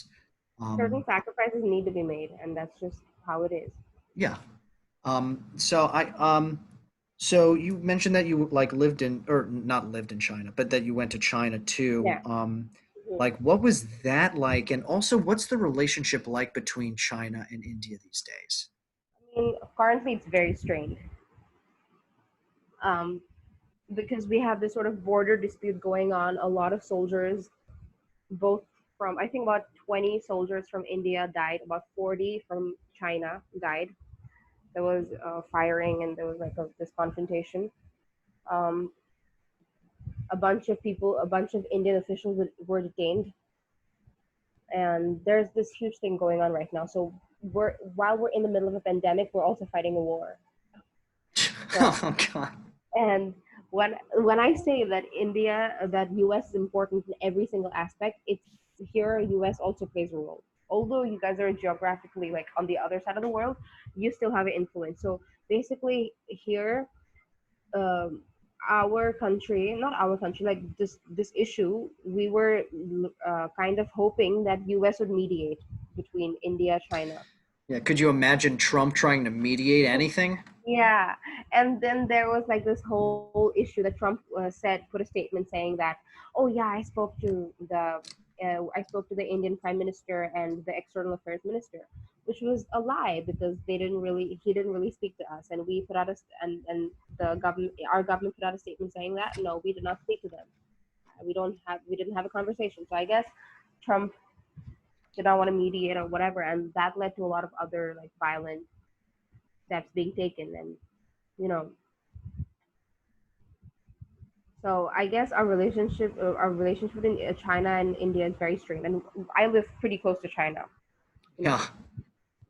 Certain Um, sacrifices need to be made, and that's just how it is. yeah. So so you mentioned that you like lived in, or not lived in China, but that you went to China too. Yeah. Hmm. Like what was that like? And also what's the relationship like between China and India these days? I mean, currently it's very strained, um, because we have this sort of border dispute going on. A lot of soldiers, both from, I think about 20 soldiers from India died, about 40 from China died. There was firing, and there was like this confrontation. Um, a bunch of people, a bunch of Indian officials were detained, and there's this huge thing going on right now. So we're while we're in the middle of a pandemic, we're also fighting a war. So, Oh God. and when I say that that US is important in every single aspect, it's here US also plays a role. Although you guys are geographically like on the other side of the world, you still have an influence. So basically, here, um, our country, not our country, like this issue, we were kind of hoping that US would mediate between India, China. Yeah, could you imagine Trump trying to mediate anything? Yeah, and then there was like this whole issue that Trump put a statement saying that, oh yeah, I spoke to the Indian Prime Minister and the External Affairs Minister, which was a lie because he didn't really speak to us, and we put out and the government, our government put out a statement saying that no, we did not speak to them. We didn't have a conversation. So I guess Trump did not want to mediate or whatever, and that led to a lot of other like violent steps being taken, and you know. So I guess our relationship in China and India is very strained, and I live pretty close to China, you know. Yeah.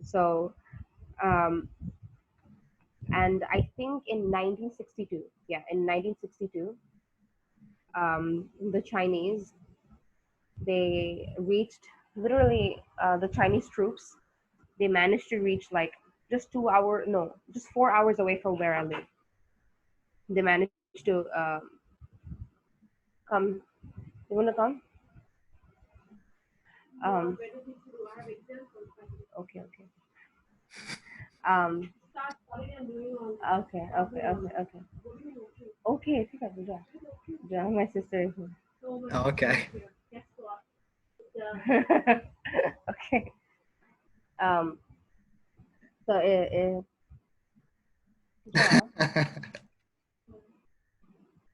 So, um, and I think in 1962, yeah, in 1962, the Chinese, they reached, literally, the Chinese troops, they managed to reach like just 2 hour, no, just 4 hours away from where I live. They managed to come. You wanna come? Um, okay, okay. Um, okay, okay, okay, okay. Okay, ঠিক আছে যা। যা, my sister is here. Oh, okay. Okay. Um, so yeah.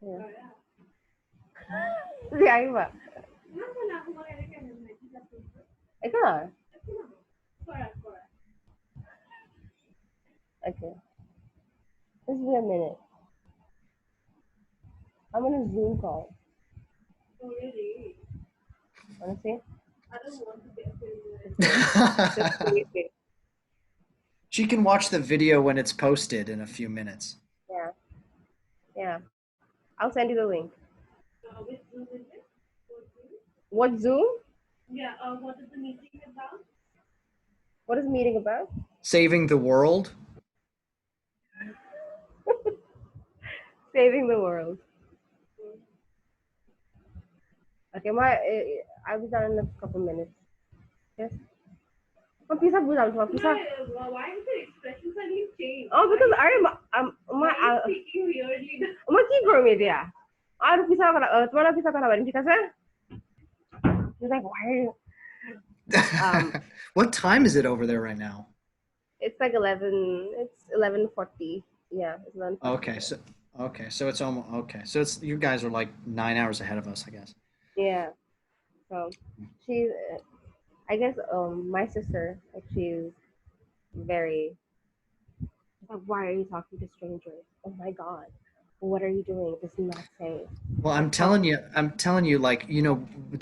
Yeah. Yeah, iba. Ikaw. Okay. Just be a minute. I'm on a Zoom call. Wanna see? Okay. Just wait, wait. She can watch the video when it's posted in a few minutes. Yeah. Yeah. I'll send you the link. What Zoom? What is the meeting about? Saving the world? Saving the world. Okay, I'll be done in a couple minutes. Yes. Pisa bulan ko, pisa. Why did the expression suddenly change? Oh, because কি করবি দিয়া? আর পিছা করা, তোমার পিছা করা বারেন, ঠিক আছে? He's like, why are you? Um, What time is it over there right now? It's like 11. It's 11:40. Yeah, it's 11:40 Okay, here. so it's almost okay. So it's you guys are like 9 hours ahead of us, I guess. Yeah. So she, I guess, my sister, like, she's very, like, why are you talking to strangers? Oh my God, what are you doing? This is not safe. Well, Like, calm. I'm telling you, like,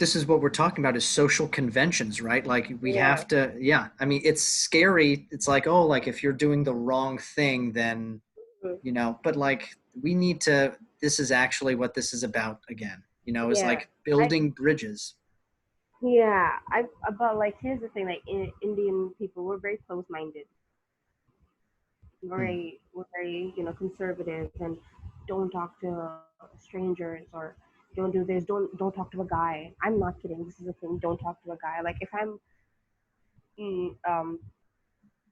this is what we're talking about is social conventions, right? Like we Yeah. have to, yeah. I mean, it's scary. It's like, oh, like if you're doing the wrong thing, then, Mhm. but like we need to, this is actually what this is about again, is Yeah. like I building bridges. yeah. I But like, here's the thing. Like, Indian people, we're very close-minded. Hmm. We're very, conservative, and don't talk to strangers, or don't do this. Don't talk to a guy. I'm not kidding. This is a thing. Don't talk to a guy. Like, mm, um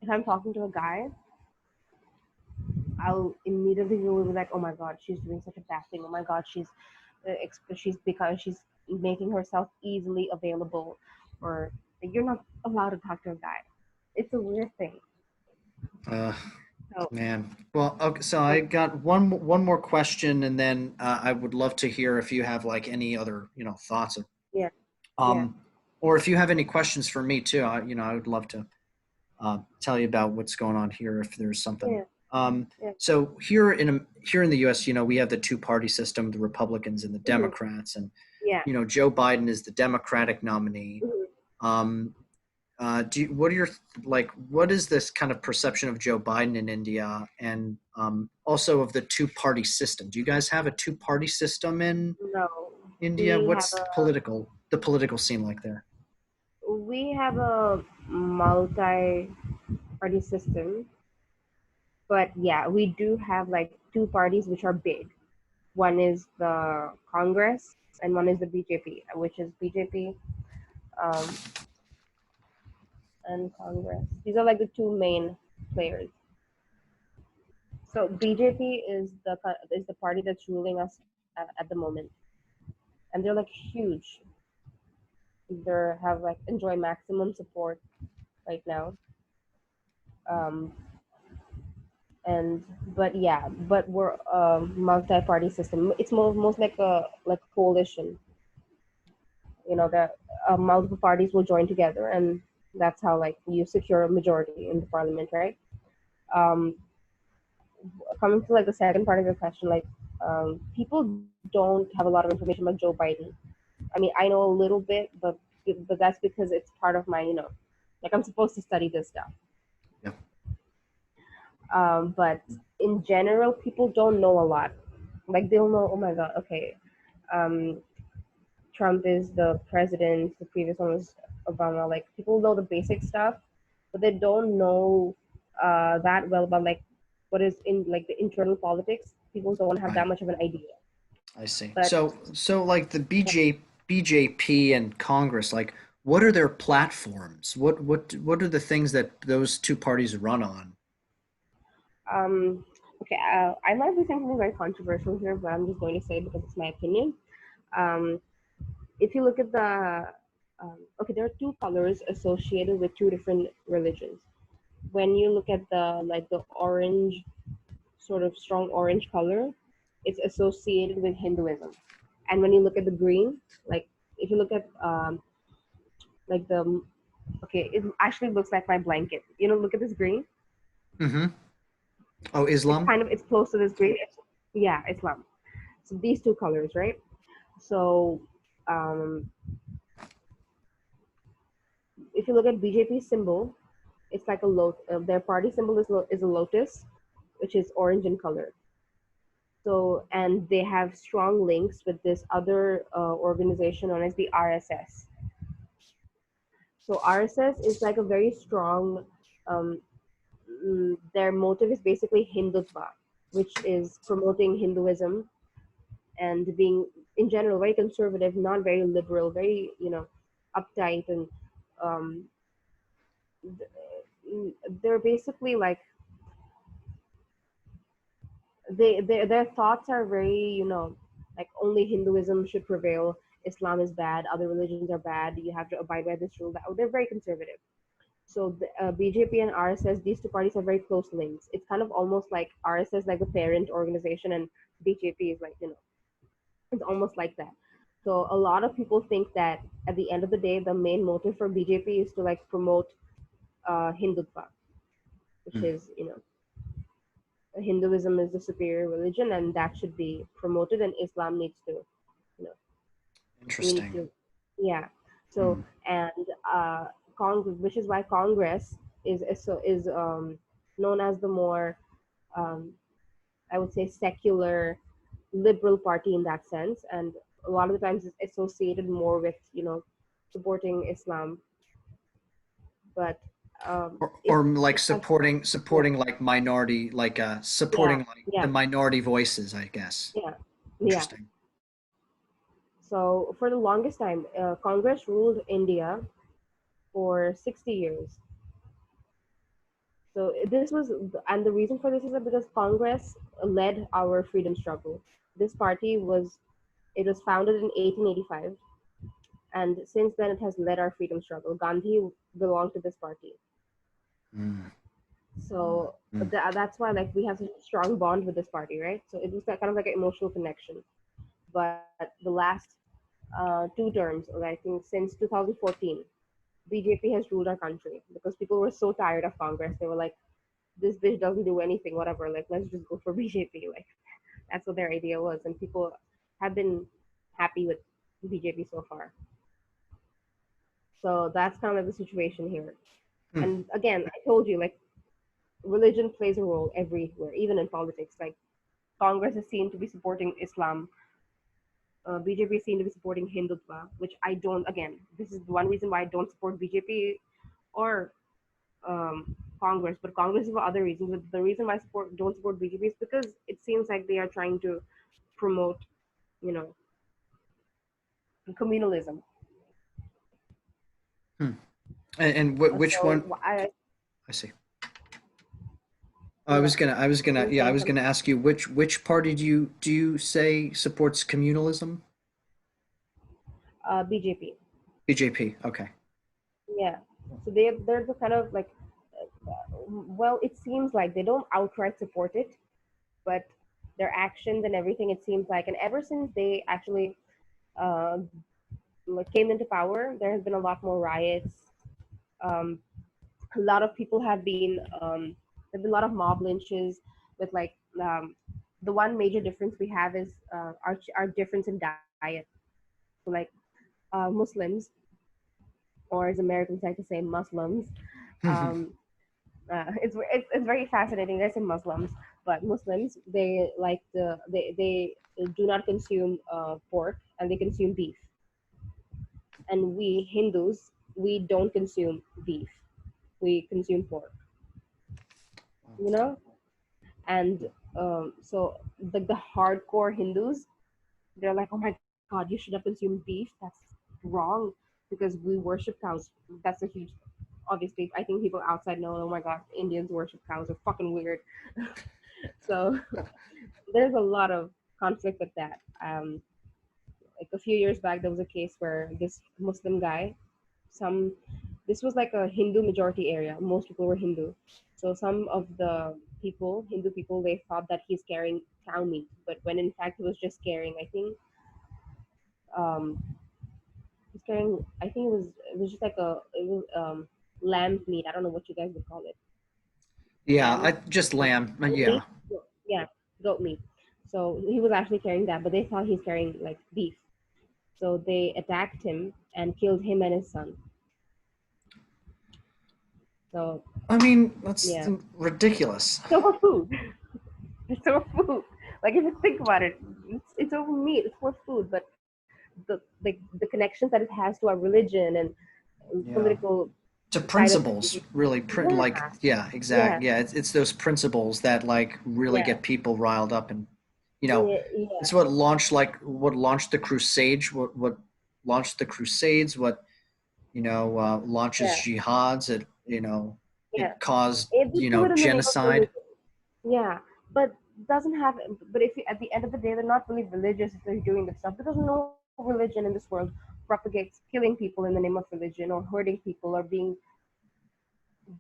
if I'm talking to a guy, I'll immediately go be like, oh my God, she's doing such a bad thing. Oh my God, she's because she's making herself easily available, or like, you're not allowed to talk to a guy. It's a weird thing. Uh, So Man. Well, okay, so so I got one more question, and then I would love to hear if you have like any other, thoughts of, yeah, yeah, um, or if you have any questions for me too. I would love to tell you about what's going on here if there's something. yeah, Um, yeah. so here in the U.S., we have the two-party system, the Republicans and the Hmm. Democrats, and Yeah. Joe Biden is the Democratic nominee. Hmm. Um, what are your what is this kind of perception of Joe Biden in India, and also of the two-party system? Do you guys have a two-party system in No, India? we have What's a the political scene like there? we have a multi-party system, but yeah, we do have like two parties which are big. One is the Congress, and one is the BJP, which is BJP, um, and Congress. These are like the two main players. So BJP is the party that's ruling us at the moment, and they're like huge. They have like enjoy maximum support right now. Um, and but yeah, but we're a multi-party system. It's most like a coalition. That multiple parties will join together, and that's how like you secure a majority in the parliament, right? um, Coming to like the second part of your question, like, people don't have a lot of information about Joe Biden. I mean, I know a little bit, but that's because it's part of my, like, I'm supposed to study this stuff. Yeah, But in general, people don't know a lot. Like, they'll know, oh my God, okay, um, Trump is the president. The previous one was Obama. Like, people know the basic stuff, but they don't know that well about like what is in like the internal politics. People don't have right. that much of an idea. I see. But So like the BJP and Congress, like what are their platforms? What are the things that those two parties run on? um, okay, I might be saying something very controversial here, but I'm just going to say it because it's my opinion. Um, if you look at okay, there are two colors associated with two different religions. When you look at the orange, sort of strong orange color, it's associated with Hinduism. And when you look at the green, like, if you look at like the okay, it actually looks like my blanket. Look at this green. Mm-hmm. Oh, It's Islam? kind of it's close to this green. Yeah, Islam. So these two colors, right? So um, if you look at BJP symbol, it's like a lot. Their party symbol is a lotus, which is orange in color. So, and they have strong links with this other organization known as the RSS. So RSS is like a very strong. Um, their motive is basically Hindutva, which is promoting Hinduism and being, in general, very conservative, not very liberal, very uptight, and um, they're basically like their thoughts are very, like, only Hinduism should prevail. Islam is bad. Other religions are bad. You have to abide by this rule. They're very conservative. So the BJP and RSS, these two parties are very close links. It's kind of almost like RSS like the parent organization, and BJP is like, it's almost like that. So a lot of people think that at the end of the day, the main motive for BJP is to like promote Hindutva, which Hmm. is, Hinduism is the superior religion, and that should be promoted, and Islam needs to, you know, we need Interesting. to, yeah. So Hmm. and Congress, which is why Congress is known as the more, um, I would say, secular liberal party in that sense, and a lot of the times it's associated more with, supporting Islam, but it Or like it has, yeah, supporting like minority, like yeah, supporting like the yeah, minority voices, I guess. yeah, yeah. Interesting. So for the longest time, Congress ruled India for 60 years. So this was, and the reason for this is that because Congress led our freedom struggle. This party was founded in 1885, and since then it has led our freedom struggle. Gandhi belonged to this party, Mm. so Mm. that's why like we have such a strong bond with this party, right? So it was that kind of like an emotional connection. But the last two terms, or I think since 2014, BJP has ruled our country because people were so tired of Congress. They were like, this bitch doesn't do anything, whatever. Like, let's just go for BJP. Like, that's what their idea was, and people have been happy with BJP so far. So that's kind of like the situation here. Hmm. And again, I told you, like, religion plays a role everywhere, even in politics. Like, Congress is seen to be supporting Islam. BJP is seen to be supporting Hindutva, which I don't. Again, this is one reason why I don't support BJP or Congress, but Congress is for other reasons. But the reason why don't support BJP is because it seems like they are trying to promote, you know, communalism. Hmm. And which So one? I see. yeah, you were Yeah, I saying was something. gonna ask you which party do you say supports communalism? BJP. BJP. Okay. Yeah. So they're the kind of like, well, it seems like they don't outright support it, but their actions and everything, it seems like, and ever since they actually uh, like came into power, there has been a lot more riots. Um, a lot of people have been there've been a lot of mob lynches with like, the one major difference we have is our difference in diet. So like, Muslims, or as Americans like to say, Muslims. Um, it's very fascinating. I say Muslims, but Muslims, they do not consume pork, and they consume beef. And we Hindus, we don't consume beef. We consume pork. You know, and so the hardcore Hindus, they're like, oh my god, you should have consumed beef. That's wrong because we worship cows. That's a huge. Obviously, I think people outside know. Oh my god, Indians worship cows. Are fucking weird. So there's a lot of conflict with that. Like a few years back, there was a case where this Muslim guy, some, this was like a Hindu majority area. Most people were Hindu, so some of the people, Hindu people, they thought that he's carrying cow meat, but when in fact he was just carrying, I think, um, he's carrying, I think it was just like it was lamb meat. I don't know what you guys would call it. Yeah, Lamb, I just lamb. goat Yeah. meat. Yeah, goat meat. So he was actually carrying that, but they thought he's carrying like beef. So they attacked him and killed him and his son. So I mean, that's yeah, ridiculous. it's over food. It's over food. Like if you think about it, it's over meat. It's for food, but the connections that it has to our religion and Yeah. political To side of it. principles, really, Yeah, like, yeah, yeah, exact. Yeah, it's those principles that like really yeah, get people riled up, and you know, yeah, yeah, it's what launched the crusades, what launched the crusades, what launches yeah, jihads. yeah. It caused They do it in the name of genocide. religion. Yeah, but doesn't have. But if you, at the end of the day, they're not really religious if they're doing this stuff, because no religion in this world propagates killing people in the name of religion, or hurting people, or being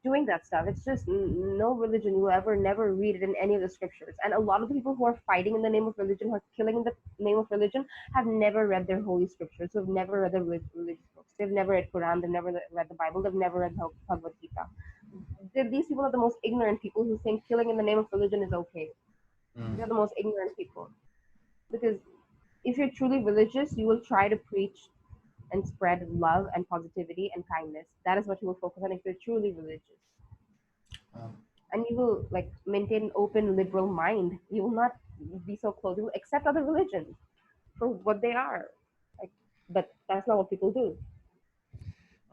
doing that stuff. It's just no religion you ever never read it in any of the scriptures. And a lot of the people who are fighting in the name of religion, who are killing in the name of religion, have never read their holy scriptures. So have never read the religious books. They've never read Quran. They've never read the Bible. They've never read Bhagavad Gita. These people are the most ignorant people who think killing in the name of religion is okay. Mm. They're the most ignorant people because if you're truly religious, you will try to preach and spread love and positivity and kindness. That is what you will focus on if you're truly religious. Um, And you will like maintain an open liberal mind. You will not be so closed. You will accept other religions for what they are. Like, but that's not what people do.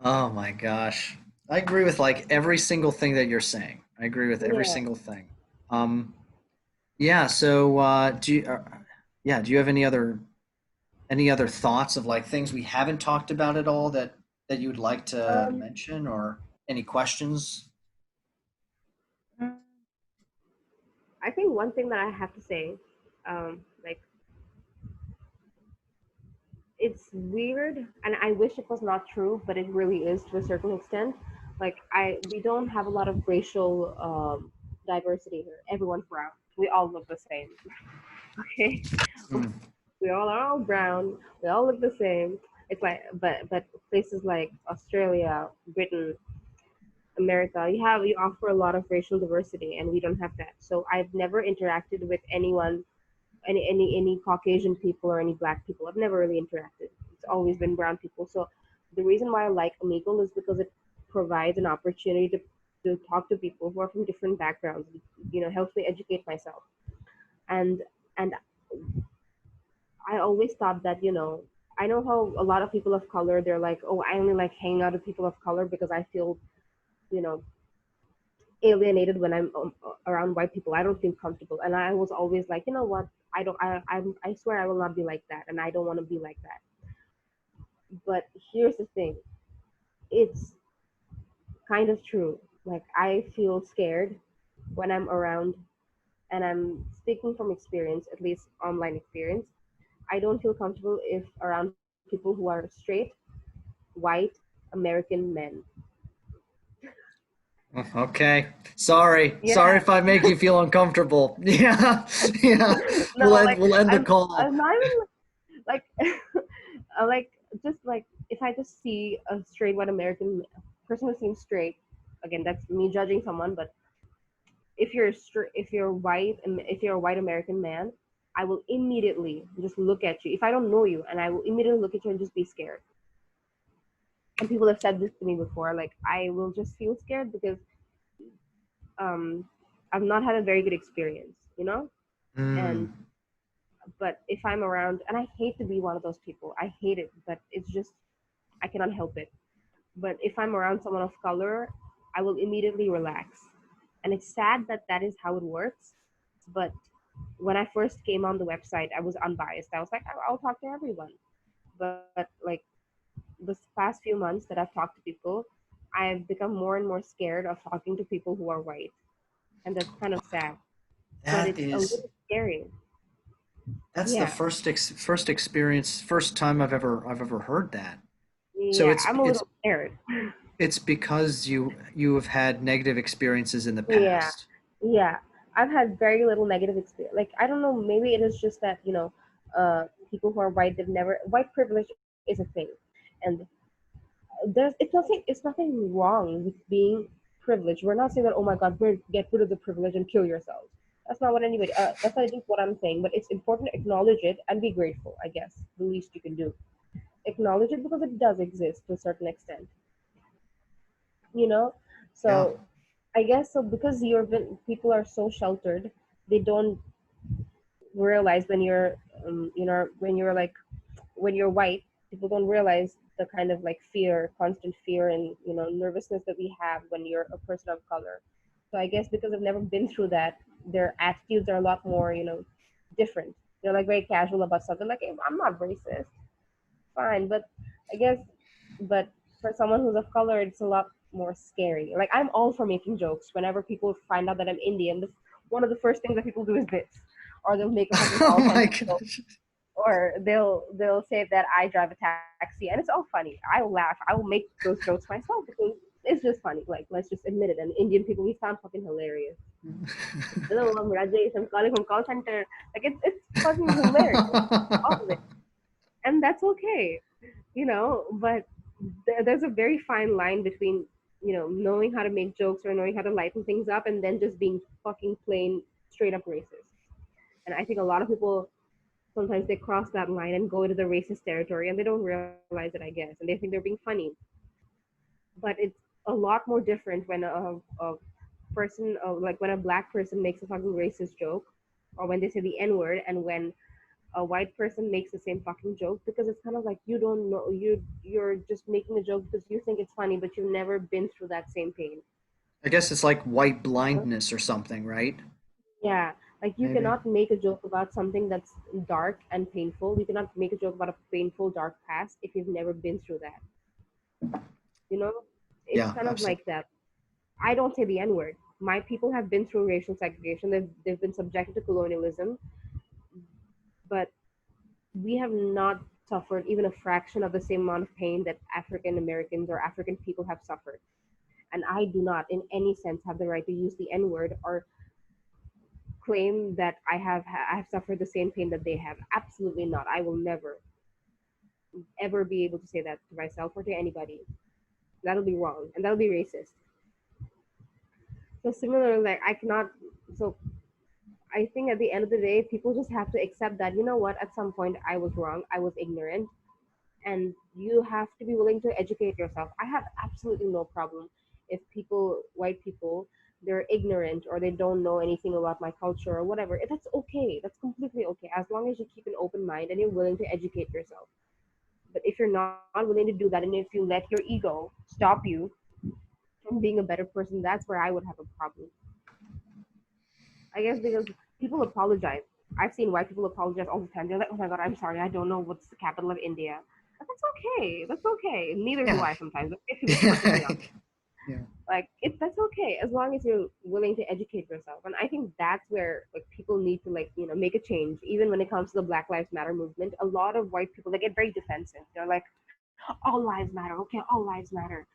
oh my gosh. I agree with like every single thing that you're saying. I agree with every Yeah. single thing. Um, yeah, so yeah, do you have any other thoughts of like things we haven't talked about at all that you'd like to Um. mention or any questions? I think one thing that I have to say, like it's weird, and I wish it was not true, but it really is to a certain extent. Like we don't have a lot of racial diversity here. Everyone's brown. We all look the same. Okay. Mm. We all are all brown. We all look the same. It's like, but places like Australia, Britain, America, you offer a lot of racial diversity, and we don't have that. So I've never interacted with anyone, any Caucasian people or any Black people. I've never really interacted. It's always been brown people. So the reason why I like Omegle is because it provides an opportunity to talk to people who are from different backgrounds. Helps me educate myself. And and I always thought that, I know how a lot of people of color, they're like, oh, I only like hanging out with people of color because I feel, you know, alienated when I'm around white people. I don't feel comfortable. And I was always like, you know what? I don't, I swear I will not be like that. And I don't want to be like that. But here's the thing, it's kind of true. Like, I feel scared when I'm around, and I'm speaking from experience, at least online experience. I don't feel comfortable if around people who are straight, white, American men. Okay. Sorry Yeah. if I make you feel uncomfortable. Yeah. Yeah. No, like We'll end the I'm call. not even like like just like if I just see a straight white American person who seems straight, again that's me judging someone, but if you're white and if you're a white American man, I will immediately just look at you if I don't know you, and I will immediately look at you and just be scared. And people have said this to me before, like I will just feel scared because um I've not had a very good experience. And Mm. but if I'm around, and I hate to be one of those people, I hate it, but it's just I cannot help it. But if I'm around someone of color, I will immediately relax. And it's sad that that is how it works. But when I first came on the website, I was unbiased. I was like, I'll talk to everyone. But like this past few months that I've talked to people, I've become more and more scared of talking to people who are white. And that's kind of sad. But That it's a is little scary. that's the Yeah. first experience, first time I've ever heard that. So Yeah. I'm a little scared. it's because you have had negative experiences in the Yeah, past. yeah. I've had very little negative experience. Like I don't know, maybe it is just that people who are white, they've never white privilege is a thing, and it's nothing wrong with being privileged. We're not saying that, oh my God, we're get rid of the privilege and kill yourselves. That's not what anybody. That's not just what I'm saying. But it's important to acknowledge it and be grateful. I guess the least you can do. Acknowledge it because it does exist to a certain extent. You know, Yeah. so I guess so because people are so sheltered, they don't realize when when you're white, people don't realize the kind of like fear, constant fear, and nervousness that we have when you're a person of color. So I guess because I've never been through that, their attitudes are a lot more different. They're like very casual about something like, hey, I'm not racist, fine. But I guess, but for someone who's of color, it's a lot more scary. Like I'm all for making jokes. Whenever people find out that I'm Indian, one of the first things that people do is this, or they'll make a fucking Oh all my sense joke, gosh. or they'll say that I drive a taxi, and it's all funny. I will laugh. I will make those jokes myself because it's just funny. Like, let's just admit it. And Indian people, we sound fucking hilarious. Hello, I'm Rajesh. I'm calling from call center. Like, it's fucking hilarious, all of it, and that's okay, But there's a very fine line between knowing how to make jokes or knowing how to lighten things up, and then just being fucking plain straight up racist. And I think a lot of people sometimes they cross that line and go into the racist territory, and they don't realize it, I guess, and they think they're being funny. But it's a lot more different when a person, like when a black person makes a fucking racist joke, or when they say the N word, and when a white person makes the same fucking joke, because it's kind of like you don't know, you're just making a joke because you think it's funny, but you've never been through that same pain. I guess it's like white blindness or something, right? Yeah, like you Maybe. cannot make a joke about something that's dark and painful. You cannot make a joke about a painful, dark past if you've never been through that. You know, it's Yeah, kind of like absolutely. that. I don't say the N word. My people have been through racial segregation. They've been subjected to colonialism, but we have not suffered even a fraction of the same amount of pain that African Americans or African people have suffered. And I do not, in any sense, have the right to use the N word or claim that I have suffered the same pain that they have. Absolutely not. I will never ever be able to say that to myself or to anybody. That'll be wrong and that'll be racist. So similarly, like I cannot. So I think at the end of the day, people just have to accept that what, at some point I was wrong, I was ignorant, and you have to be willing to educate yourself. I have absolutely no problem if people, white people, they're ignorant or they don't know anything about my culture or whatever. That's okay. That's completely okay as long as you keep an open mind and you're willing to educate yourself. But if you're not willing to do that, and if you let your ego stop you from being a better person, that's where I would have a problem. I guess because people apologize. I've seen white people apologize all the time. They're like, "Oh my god, I'm sorry. I don't know what's the capital of India." But that's okay. That's okay. Neither do Yeah. I sometimes. If to be perfectly honest, Yeah. like that's okay as long as you're willing to educate yourself. And I think that's where like people need to like make a change. Even when it comes to the Black Lives Matter movement, a lot of white people they get very defensive. They're like, "All lives matter. Okay, all lives matter."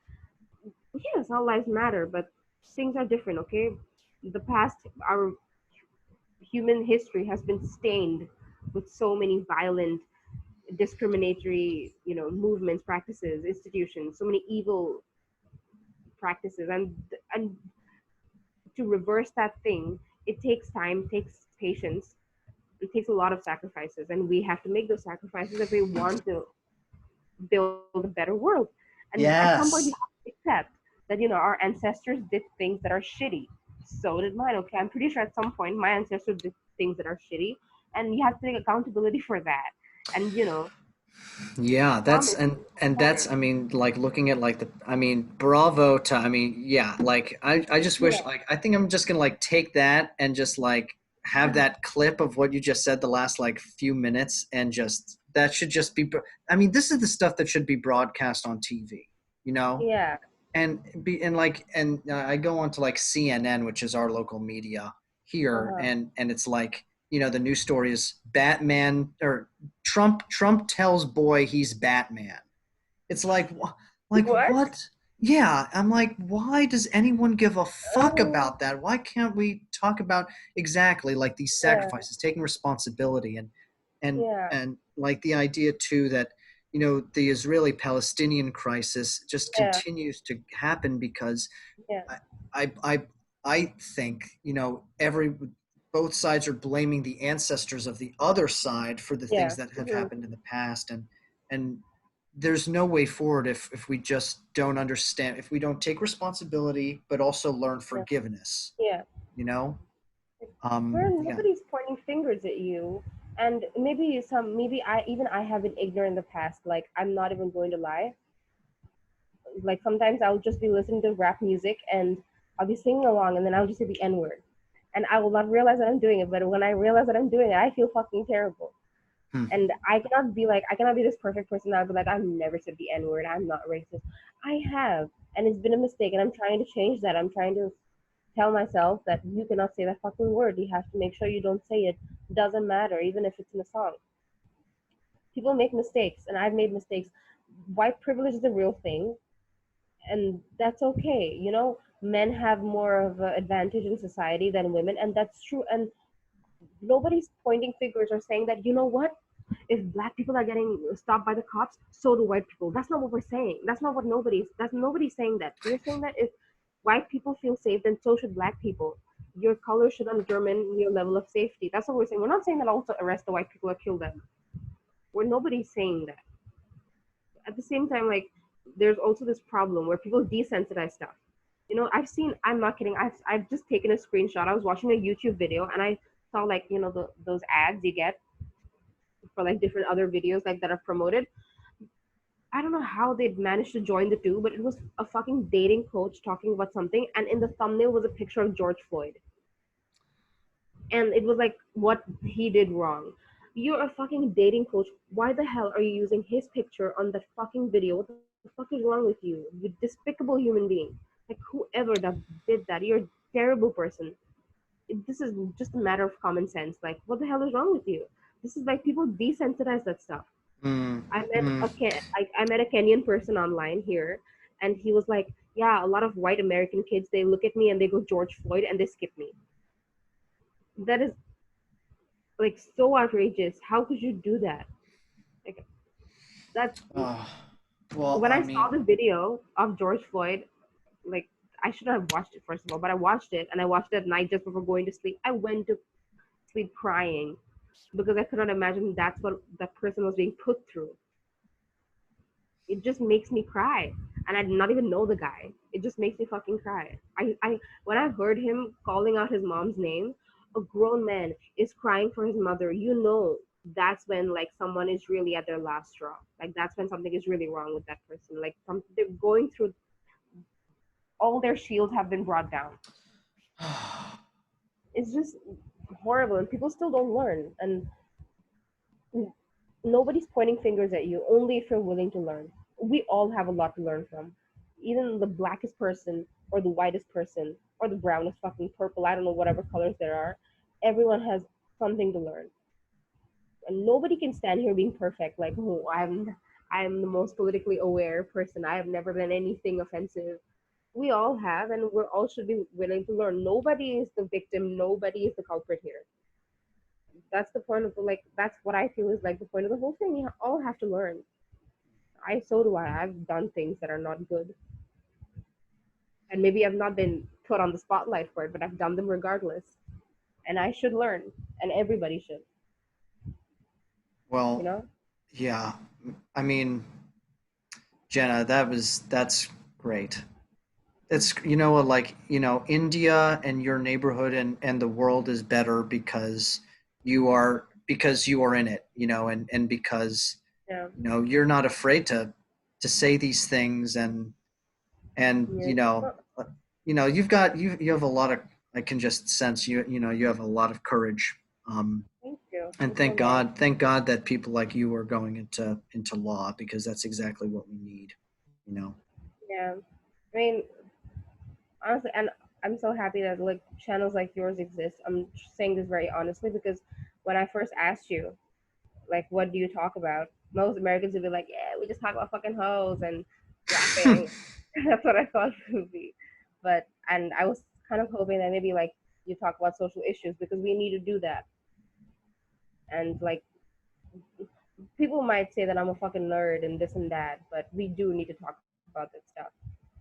Yes, all lives matter, but things are different. Okay, the past, our human history has been stained with so many violent, discriminatory, movements, practices, institutions, so many evil practices, and to reverse that thing, it takes time, takes patience, it takes a lot of sacrifices, and we have to make those sacrifices if we want to build a better world. And at some point, we have Yes. to accept that our ancestors did things that are shitty. So did mine. Okay, I'm pretty sure at some point my ancestors did things that are shitty, and you have to take accountability for that. And Yeah, that's promise and better. that's I mean like looking at like the I mean bravo to I mean yeah like I just Yeah, wish like I think I'm just gonna like take that and just like have that clip of what you just said the last like few minutes and just that should just be I mean this is the stuff that should be broadcast on TV, you know? yeah, And like I go on to like CNN, which is our local media here, uh-huh. and it's like the news story is Batman or Trump tells boy he's Batman. It's like What? what? Yeah, I'm like, why does anyone give a fuck Uh, about that? Why can't we talk about exactly like these yeah, sacrifices, taking responsibility yeah, and like the idea too that the Israeli-Palestinian crisis just yeah, continues to happen because yeah, I I think every both sides are blaming the ancestors of the other side for the things yeah. that have Hmm. happened in the past and there's no way forward if we just don't understand if we don't take responsibility but also learn Yeah, forgiveness yeah. you know Where yeah nobody's pointing fingers at you, and maybe I have been ignorant in the past. Like I'm not even going to lie. Like sometimes I'll just be listening to rap music and I'll be singing along, and then I'll just say the N word, and I will not realize that I'm doing it. But when I realize that I'm doing it, I feel fucking terrible. hmm. And I cannot be this perfect person that I'll be like, I've never said the N word, I'm not racist. I have, and it's been a mistake, and I'm trying to change that. I'm trying to tell myself that you cannot say that fucking word. You have to make sure you don't say it. Doesn't matter, even if it's in a song. People make mistakes, and I've made mistakes. White privilege is a real thing, and that's okay. You know, men have more of an advantage in society than women, and that's true. And nobody's pointing fingers or saying that, you know what, if black people are getting stopped by the cops, so do white people. That's not what we're saying. That's nobody's saying that. We're saying that if white people feel safe, then so should black people. Your color should determine your level of safety. That's what we're saying. We're not saying that also arrest the white people or kill them. We're nobody's saying that. At the same time, like, there's also this problem where people desensitize stuff. You know, I'm not kidding, I've just taken a screenshot. I was watching a YouTube video and I saw, like, you know, those ads you get for like different other videos like that are promoted. I don't know how they'd managed to join the two, but it was a fucking dating coach talking about something, and in the thumbnail was a picture of George Floyd, and it was like what he did wrong. You're a fucking dating coach. Why the hell are you using his picture on that fucking video? What the fuck is wrong with you? You despicable human being. Like, whoever that did that, you're a terrible person. This is just a matter of common sense. Like, what the hell is wrong with you? This is like people desensitize that stuff. Mm, I met mm. I met a Kenyan person online here, and he was like, "Yeah, a lot of white American kids, they look at me and they go George Floyd and they skip me." That is like so outrageous. How could you do that? Like, that's Oh, well, when I I saw mean, the video of George Floyd. Like, I shouldn't have watched it first of all, but I watched it, and I watched it at night just before going to sleep. I went to sleep crying because I could not imagine that's what that person was being put through. It just makes me cry, and I did not even know the guy. It just makes me fucking cry. I when I heard him calling out his mom's name, a grown man is crying for his mother. You know, that's when, like, someone is really at their last straw. Like, that's when something is really wrong with that person. Like, they're going through, all their shields have been brought down. It's just horrible, and people still don't learn. And nobody's pointing fingers at you, only if you're willing to learn. We all have a lot to learn from. Even the blackest person, or the whitest person, or the brownest fucking purple, I don't know, whatever colors there are, everyone has something to learn. And nobody can stand here being perfect, like, oh, I'm the most politically aware person. I have never done anything offensive. We all have, and we all should be willing to learn. Nobody is the victim, nobody is the culprit here. That's the point of the, like, that's what I feel is like the point of the whole thing. You all have to learn. So do I. I've done things that are not good, and maybe I've not been put on the spotlight for it, but I've done them regardless, and I should learn, and everybody should. You well, know? yeah. I mean, Jenna, that's great. It's, you know what, like, India and your neighborhood and the world is better because you are in it, and because Yeah. you're not afraid to say these things, and Yeah. uh, you have a lot of, I can just sense you have a lot of courage. Thank you. And You're so nice. thank God that people like you are going into law, because that's exactly what we need, you know. Yeah. I mean, honestly, and I'm so happy that, like, channels like yours exist. I'm saying this very honestly because when I first asked you, like, what do you talk about? Most Americans would be like, yeah, we just talk about fucking hoes and rapping. That's what I thought it would be. But, and I was kind of hoping that maybe, like, you talk about social issues because we need to do that. And, like, people might say that I'm a fucking nerd and this and that, but we do need to talk about that stuff.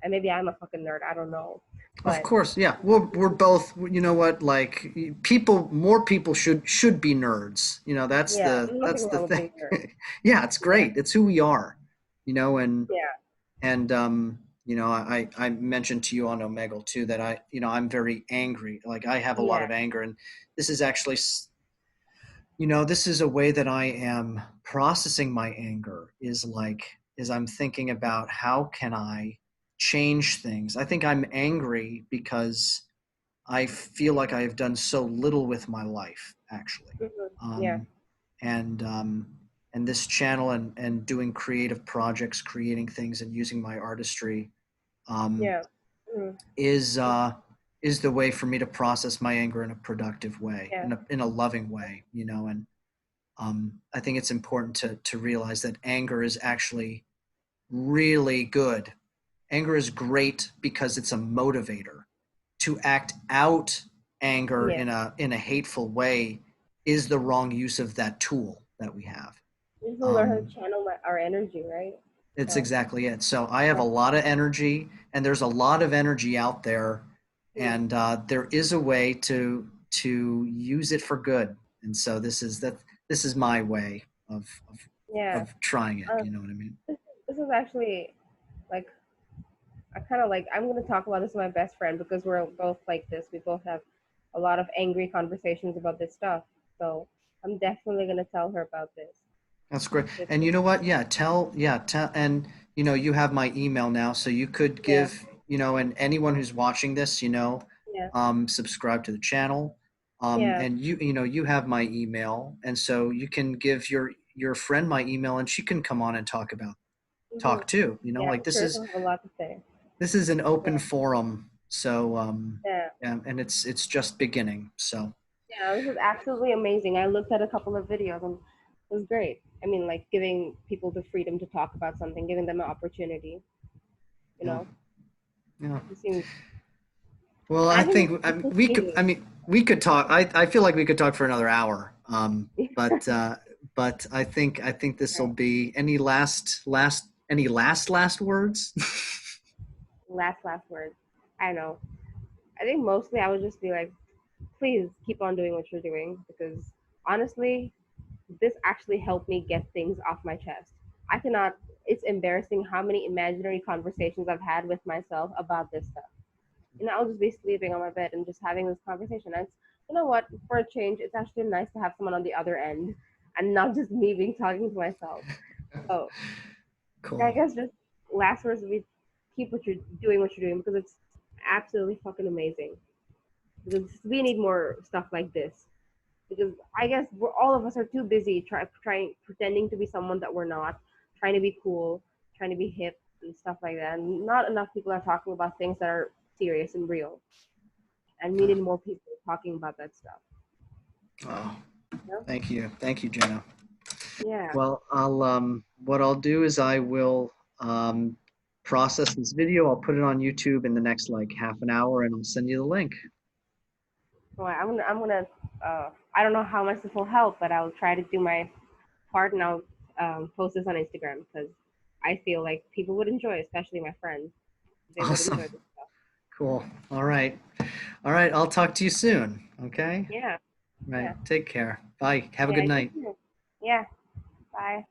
And maybe I'm a fucking nerd. I don't know. But Of course, yeah. We're both, you know what, like, more people should be nerds. That's yeah, the there's that's nothing the wrong with thing. being a nerd. Yeah, it's Yeah. great. It's who we are. And Yeah. I mentioned to you on Omegle too that I'm very angry. Like, I have a lot Yeah. of anger, and this is actually this is a way that I am processing my anger, is I'm thinking about how can I change things. I think I'm angry because I feel like I have done so little with my life, actually. Yeah. Um, and and this channel, and doing creative projects, creating things, and using my artistry, um, Yeah. Mm. is uh, is the way for me to process my anger in a productive way, Yeah. in a loving way, and I think it's important to realize that anger is actually really good, Anger is great because it's a motivator. To act out anger Yeah. in a hateful way is the wrong use of that tool that we have. We need to learn how to Um, channel our energy, right? it's So exactly it. So I have a yeah. lot of energy, and there's a lot of energy out there, Mm. and there is a way to use it for good. And so this is my way Yeah. of trying it. Um, You know what I mean? this is actually like I kind of like I'm gonna talk about this with my best friend because we're both like this. We both have a lot of angry conversations about this stuff. So I'm definitely gonna tell her about this. That's great. And Because, you know what? Yeah, tell, and you have my email now, so you could yeah, give, and anyone who's watching this, yeah, subscribe to the channel. yeah, And you have my email, and so you can give your friend my email, and she can come on and hmm talk too. yeah. Like I'm sure she'll have a lot to say. this is an Yeah, open forum, so yeah, yeah, and it's just beginning. So yeah. This is absolutely amazing. I looked at a couple of videos and it was great. I mean, like giving people the freedom to talk about something, giving them an opportunity. You yeah, know, yeah. it seems. Well, I Imagine think if this changes. we could talk. I feel like we could talk for another hour. But I think this will Right. be any last words. Last word. I know. I think mostly I would just be like, please keep on doing what you're doing because honestly, this actually helped me get things off my chest. I cannot, it's embarrassing how many imaginary conversations I've had with myself about this stuff. And I'll just be sleeping on my bed and just having this conversation. And you know what? For a change, it's actually nice to have someone on the other end and not just me being talking to myself. So I Cool. guess just last words would be keep what you're doing because it's absolutely fucking amazing. Because we need more stuff like this because I guess we're all of us are too busy trying pretending to be someone that we're not, trying to be cool, trying to be hip and stuff like that. And not enough people are talking about things that are serious and real. And we Uh, need more people talking about that stuff. oh, You know? thank you, Jenna. Yeah. Well, what I'll do is I will process this video. I'll put it on YouTube in the next like half an hour, and I'll send you the link. Well, I'm gonna. I don't know how much this will help, but I'll try to do my part and I'll post this on Instagram because I feel like people would enjoy, especially my friends. They would Awesome. enjoy this stuff. Cool. All right. All right. I'll talk to you soon. Okay. Yeah. Right. Yeah. Take care. Bye. Have a Yeah. good You night. too. Yeah. Bye.